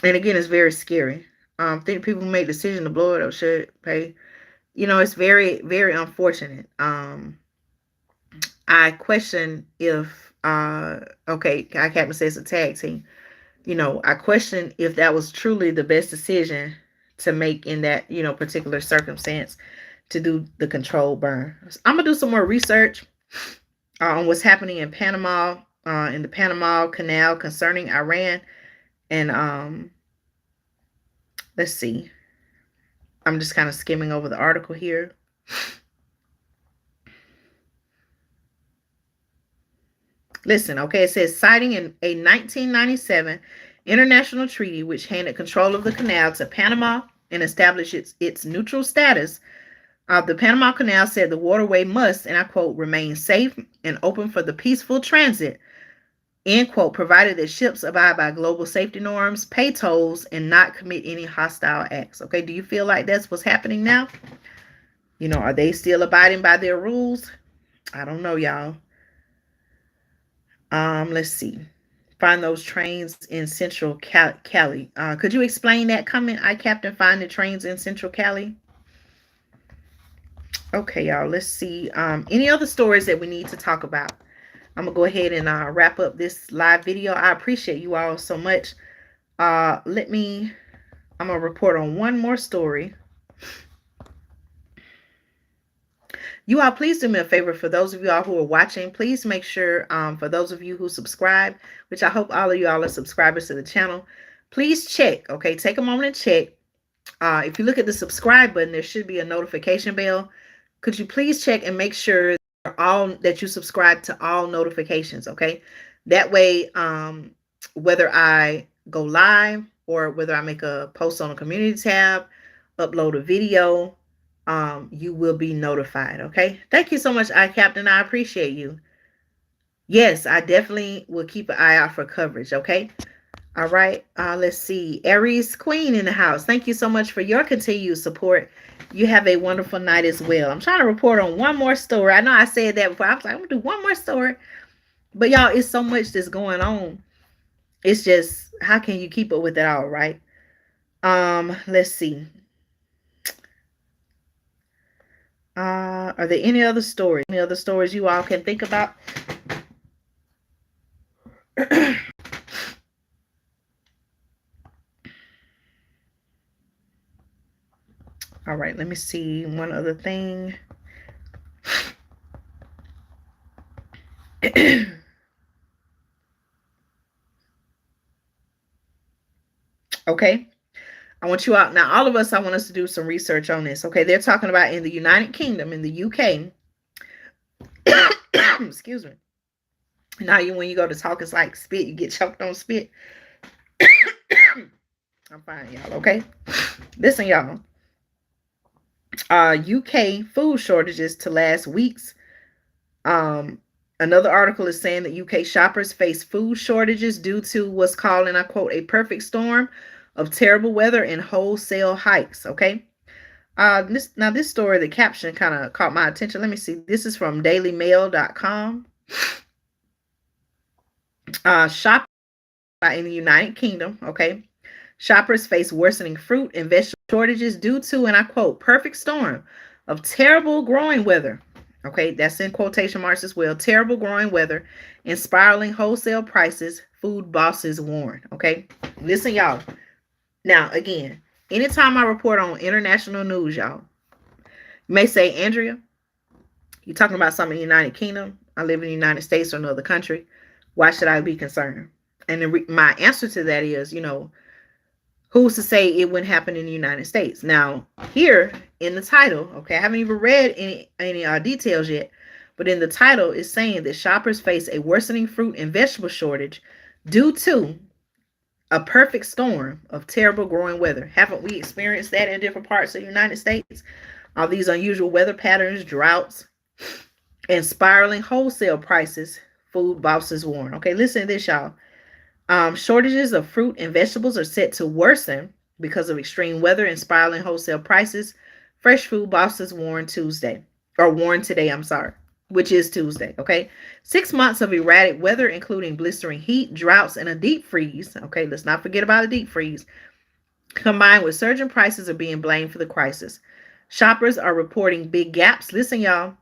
And again, it's very scary. I think people who make decisions to blow it up should pay. It's very, very unfortunate. I question if, okay, Guy Captain says a tag team. I question if that was truly the best decision to make in that, particular circumstance to do the controlled burn. I'm going to do some more research on what's happening in Panama, in the Panama Canal concerning Iran. And let's see. I'm just kind of skimming over the article here. Listen, okay, it says citing a 1997 international treaty which handed control of the canal to Panama and established its neutral status. The Panama Canal said the waterway must, and I quote, remain safe and open for the peaceful transit, end quote, provided that ships abide by global safety norms, pay tolls, and not commit any hostile acts. Okay, do you feel like that's what's happening now? Are they still abiding by their rules? I don't know, y'all. Let's see. Find those trains in Central Cali. Could you explain that comment? I Captain, find the trains in Central Cali. Okay, y'all. Let's see. Any other stories that we need to talk about? I'm gonna go ahead and wrap up this live video. I appreciate you all so much. I'm gonna report on one more story. You all, please do me a favor. For those of you all who are watching, please make sure, for those of you who subscribe, which I hope all of you all are subscribers to the channel, please check, okay? Take a moment and check If you look at the subscribe button, there should be a notification bell. Could you please check and make sure that you subscribe to all notifications, okay? That way, whether I go live or whether I make a post on a community tab, upload a video, you will be notified, okay? Thank you so much, Captain. I appreciate you. Yes, I definitely will keep an eye out for coverage, okay? All right. Let's see. Aries Queen in the house. Thank you so much for your continued support. You have a wonderful night as well. I'm trying to report on one more story. I know I said that before. I was like, I'm going to do one more story. But y'all, it's so much that's going on. It's just, how can you keep up with it all, right? Let's see. Are there any other stories? Any other stories you all can think about? All right, let me see one other thing. Okay. I want you out now. All of us, I want us to do some research on this. Okay. They're talking about in the United Kingdom, in the UK. Excuse me. Now, when you go to talk, it's like spit. You get choked on spit. I'm fine, y'all. Okay. Listen, y'all. UK food shortages to last week's. Another article is saying that UK shoppers face food shortages due to what's called, and I quote, a perfect storm of terrible weather and wholesale hikes. Okay. This story, the caption kind of caught my attention. Let me see. This is from dailymail.com. Shoppers in the United Kingdom. Okay. Shoppers face worsening fruit and vegetable shortages due to, and I quote, perfect storm of terrible growing weather. Okay, that's in quotation marks as well. Terrible growing weather and spiraling wholesale prices, food bosses warn. Okay, listen, y'all. Now, again, anytime I report on international news, y'all, you may say, Andrea, you're talking about something in the United Kingdom. I live in the United States or another country. Why should I be concerned? And my answer to that is, who's to say it wouldn't happen in the United States? Now, here in the title, okay, I haven't even read any details yet, but in the title, it's saying that shoppers face a worsening fruit and vegetable shortage due to a perfect storm of terrible growing weather. Haven't we experienced that in different parts of the United States? All these unusual weather patterns, droughts, and spiraling wholesale prices, food bosses warn. Okay, listen to this, y'all. Shortages of fruit and vegetables are set to worsen because of extreme weather and spiraling wholesale prices. Fresh food bosses warned today, which is Tuesday. Okay. 6 months of erratic weather, including blistering heat, droughts, and a deep freeze. Okay. Let's not forget about a deep freeze. Combined with surging prices are being blamed for the crisis. Shoppers are reporting big gaps. Listen, y'all.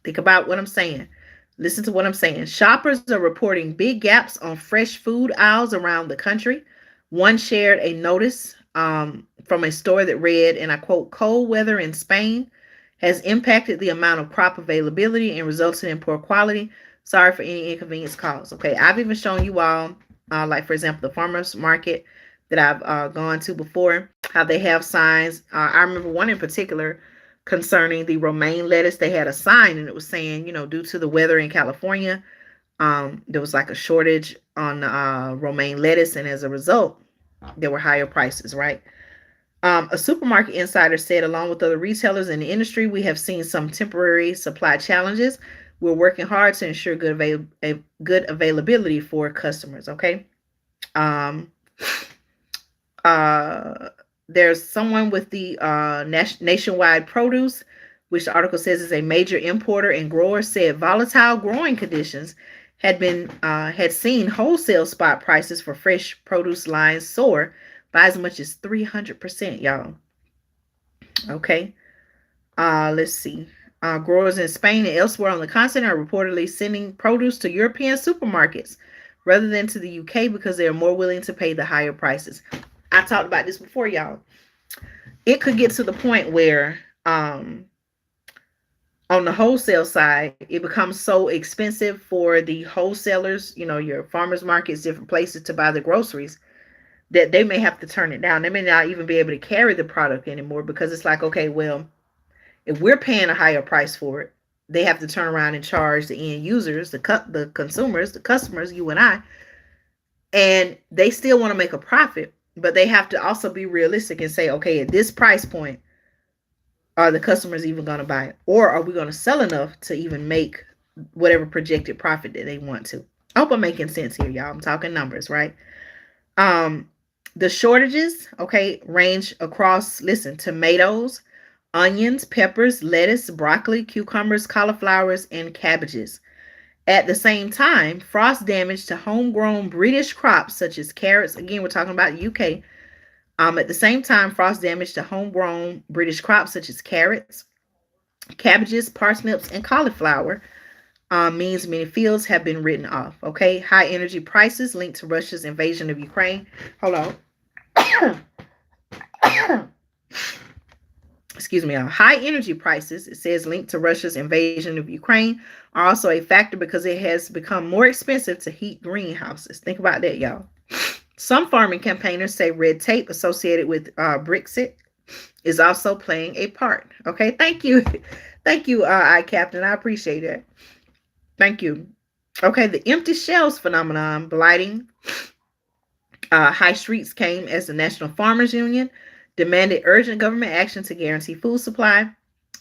Think about what I'm saying. Listen to what I'm saying. Shoppers are reporting big gaps on fresh food aisles around the country. One shared a notice from a store that read, and I quote, cold weather in Spain has impacted the amount of crop availability and resulted in poor quality. Sorry for any inconvenience caused. Okay, I've even shown you all, like, for example, the farmer's market that I've gone to before, how they have signs. I remember one in particular concerning the romaine lettuce. They had a sign and it was saying, due to the weather in California, there was like a shortage on romaine lettuce, and as a result, there were higher prices, right? A supermarket insider said, along with other retailers in the industry, we have seen some temporary supply challenges. We're working hard to ensure good availability for customers. Okay. There's someone with the Nationwide Produce, which the article says is a major importer and grower, said volatile growing conditions had seen wholesale spot prices for fresh produce lines soar by as much as 300%, y'all. Okay. Let's see. Growers in Spain and elsewhere on the continent are reportedly sending produce to European supermarkets rather than to the UK because they are more willing to pay the higher prices. I talked about this before, y'all. It could get to the point where on the wholesale side, it becomes so expensive for the wholesalers, your farmers markets, different places to buy the groceries, that they may have to turn it down. They may not even be able to carry the product anymore, because it's like, okay, well, if we're paying a higher price for it, they have to turn around and charge the end users, the consumers, the customers, you and I, and they still want to make a profit, but they have to also be realistic and say, okay, at this price point, are the customers even going to buy it, or are we going to sell enough to even make whatever projected profit that they want to? I hope I'm making sense here, y'all. I'm talking numbers, right? Um, the shortages, okay, range across, listen, tomatoes, onions, peppers, lettuce, broccoli, cucumbers, cauliflowers, and cabbages. At the same time, frost damage to homegrown British crops such as carrots. Again, we're talking about UK. At the same time, frost damage to homegrown British crops such as carrots, cabbages, parsnips, and cauliflower means many fields have been written off. Okay, high energy prices linked to Russia's invasion of Ukraine. Hold on. Excuse me, high energy prices, it says, linked to Russia's invasion of Ukraine, are also a factor because it has become more expensive to heat greenhouses. Think about that, y'all. Some farming campaigners say red tape associated with Brexit is also playing a part. Okay, thank you. Thank you, Captain. I appreciate it. Thank you. Okay, the empty shelves phenomenon blighting high streets came as the National Farmers Union demanded urgent government action to guarantee food supply.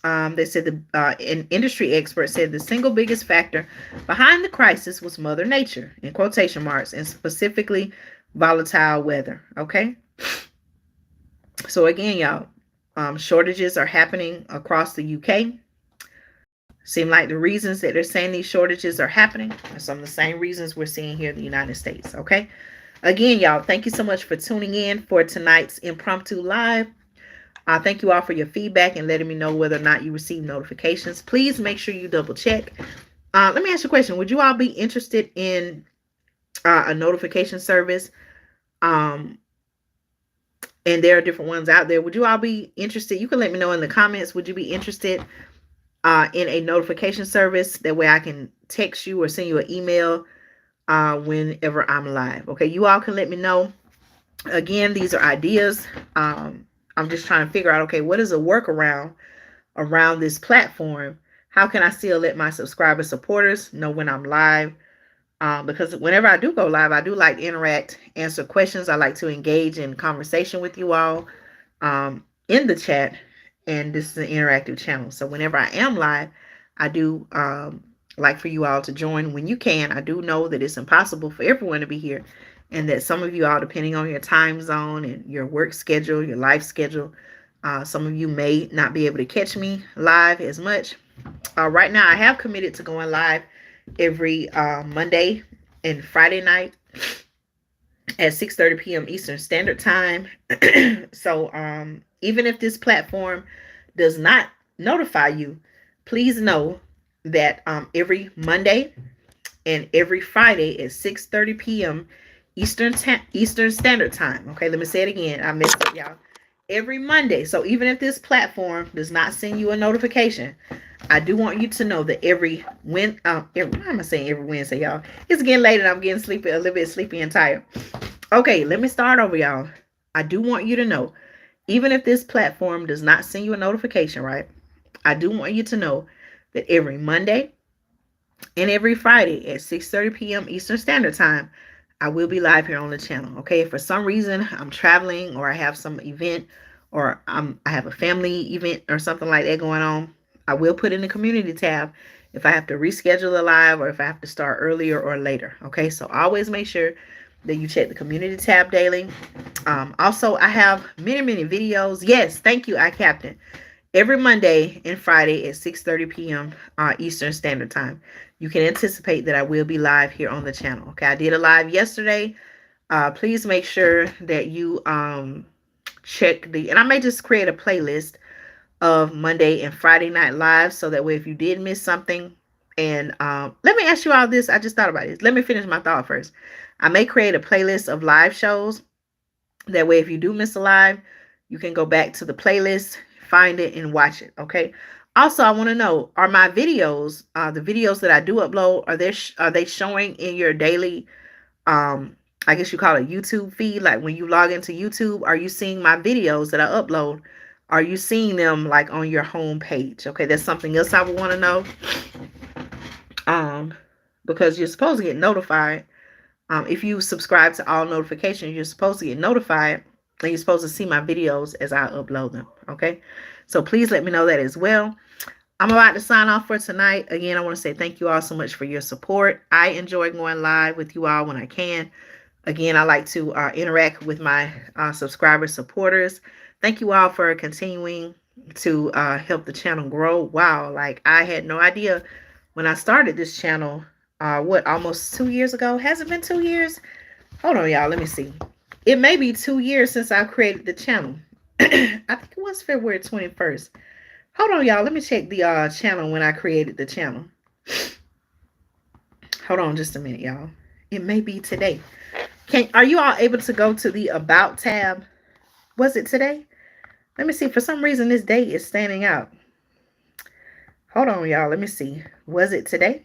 They said an industry expert said the single biggest factor behind the crisis was Mother Nature, in quotation marks, and specifically volatile weather. Okay. So again, y'all, shortages are happening across the UK. Seem like the reasons that they're saying these shortages are happening are some of the same reasons we're seeing here in the United States. Okay. Again, y'all, thank you so much for tuning in for tonight's impromptu live. Thank you all for your feedback and letting me know whether or not you receive notifications. Please make sure you double check. Let me ask you a question. Would you all be interested in a notification service? And there are different ones out there. Would you all be interested? You can let me know in the comments. Would you be interested in a notification service? That way I can text you or send you an email whenever I'm live. Okay, you all can let me know. Again, these are ideas. I'm just trying to figure out, okay, what is a workaround around this platform? How can I still let my subscribers, supporters know when I'm live? Because whenever I do go live, I do like to interact, answer questions. I like to engage in conversation with you all in the chat. And this is an interactive channel. So whenever I am live, I do like for you all to join when you can. I do know that it's impossible for everyone to be here, and that some of you all, depending on your time zone and your work schedule, your life schedule, some of you may not be able to catch me live as much. Right now, I have committed to going live every Monday and Friday night at 6:30 p.m. Eastern Standard Time. So even if this platform does not notify you, please know that every Monday and every Friday at 6:30 p.m. Eastern Standard Time. Okay, let me say it again. I messed up, y'all. Every Monday. So even if this platform does not send you a notification, I do want you to know that every why am I saying every Wednesday, y'all? It's getting late and I'm getting sleepy, a little bit sleepy and tired. Okay, let me start over, y'all. I do want you to know, even if this platform does not send you a notification, right? I do want you to know that every Monday and every Friday at 6:30 p.m. Eastern Standard Time, I will be live here on the channel. Okay, if for some reason I'm traveling or I have some event or I have a family event or something like that going on, I will put in the community tab if I have to reschedule a live or if I have to start earlier or later. Okay, so always make sure that you check the community tab daily. Also, I have many videos. Yes, thank you, Captain. Every Monday and Friday at 6:30 p.m. Eastern Standard Time. You can anticipate that I will be live here on the channel. Okay, I did a live yesterday. Please make sure that you check and I may just create a playlist of Monday and Friday night live, so that way if you did miss something, and let me ask you all this. I just thought about this. Let me finish my thought first. I may create a playlist of live shows. That way if you do miss a live, you can go back to the playlist, find it, and watch it. Okay. Also, I want to know, are my videos, the videos that I do upload, are they showing in your daily I guess you call it YouTube feed. Like when you log into YouTube, are you seeing my videos that I upload? Are you seeing them like on your home page? Okay, that's something else I would want to know. Um, because you're supposed to get notified. If you subscribe to all notifications, you're supposed to get notified and you're supposed to see my videos as I upload them. Okay, so please let me know that as well. I'm about to sign off for tonight. Again, I want to say thank you all so much for your support. I enjoy going live with you all when I can. Again, I like to interact with my subscribers, supporters. Thank you all for continuing to help the channel grow. Wow, like I had no idea when I started this channel, almost 2 years ago? Has it been 2 years? Hold on, y'all. Let me see. It may be 2 years since I created the channel. I think it was February 21st. Hold on, y'all. Let me check the channel when I created the channel. Hold on just a minute, y'all. It may be today. Are you all able to go to the About tab? Was it today? Let me see. For some reason, this date is standing out. Hold on, y'all. Let me see. Was it today?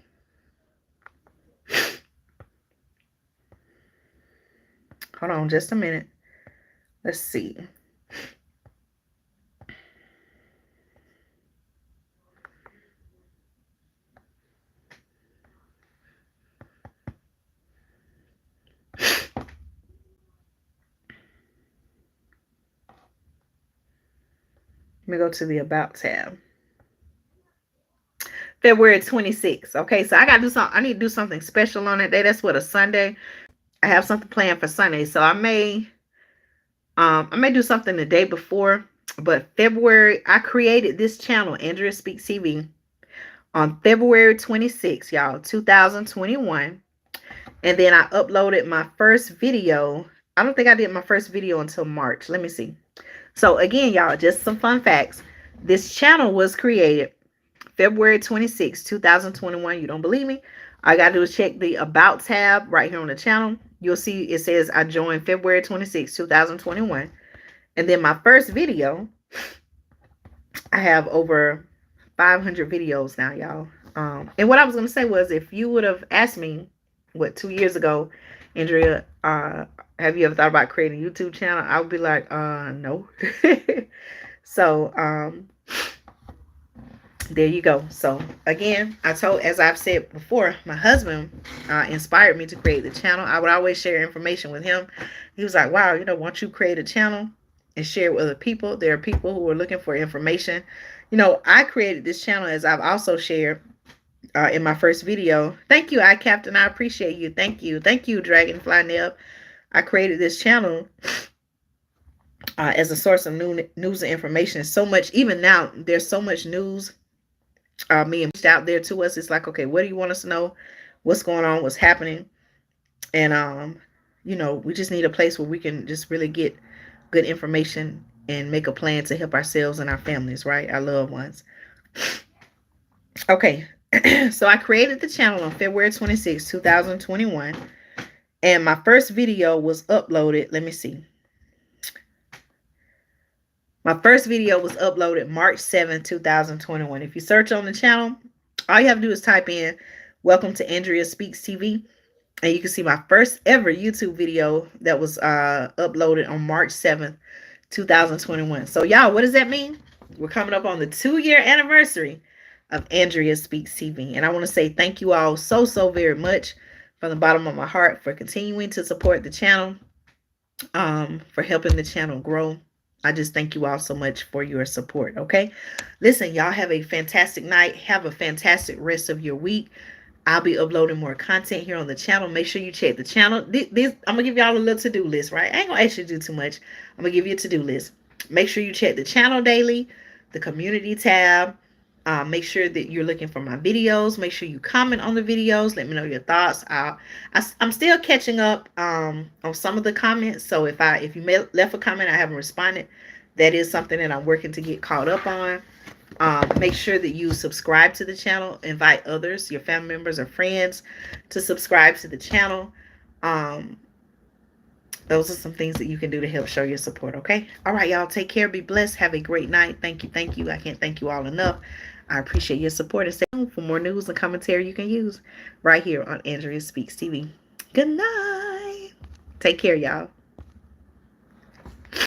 Hold on just a minute. Let's see. Let me go to the About tab. February 26th. Okay, so I gotta do something. I need to do something special on that day. That's what, a Sunday. I have something planned for Sunday, so I may do something the day before. But February, I created this channel, Andrea Speaks TV, on February 26th, y'all, 2021. And then I uploaded my first video. I don't think I did my first video until March. Let me see. So again, y'all, just some fun facts. This channel was created February 26, 2021. You don't believe me? All I got to do is check the About tab right here on the channel. You'll see it says I joined February 26, 2021. And then my first video, I have over 500 videos now, y'all. And what I was going to say was, if you would have asked me, 2 years ago, Andrea, have you ever thought about creating a YouTube channel? I would be like, no. So, there you go. So again, as I've said before, my husband inspired me to create the channel. I would always share information with him. He was like, wow, why don't you create a channel and share it with other people? There are people who are looking for information. I created this channel, as I've also shared in my first video. Thank you, Captain. I appreciate you. Thank you. Thank you, Dragonfly Neb. I created this channel as a source of news and information. So much, even now, there's so much news being out there to us. It's like, okay, what do you want us to know? What's going on? What's happening? And we just need a place where we can just really get good information and make a plan to help ourselves and our families, right? Our loved ones. Okay, so I created the channel on February 26, 2021, and my first video was uploaded. Let me see. My first video was uploaded March 7, 2021. If you search on the channel, all you have to do is type in "Welcome to Andrea Speaks TV," and you can see my first ever YouTube video that was uploaded on March 7th, 2021. So y'all, what does that mean? We're coming up on the 2-year anniversary of Andrea Speaks TV. And I want to say thank you all so very much from the bottom of my heart for continuing to support the channel, for helping the channel grow. I just thank you all so much for your support. Okay, listen, y'all, have a fantastic night. Have a fantastic rest of your week. I'll be uploading more content here on the channel. Make sure you check the channel. I'm gonna give y'all a little to-do list, right? I ain't gonna ask you to do too much. I'm gonna give you a to-do list. Make sure you check the channel daily, the community tab. Make sure that you're looking for my videos. Make sure you comment on the videos. Let me know your thoughts. I'm still catching up on some of the comments. So if you left a comment, I haven't responded, that is something that I'm working to get caught up on. Make sure that you subscribe to the channel. Invite others, your family members or friends, to subscribe to the channel. Those are some things that you can do to help show your support. Okay. All right, y'all. Take care. Be blessed. Have a great night. Thank you. Thank you. I can't thank you all enough. I appreciate your support, and stay tuned for more news and commentary you can use right here on Andrea Speaks TV. Good night. Take care, y'all.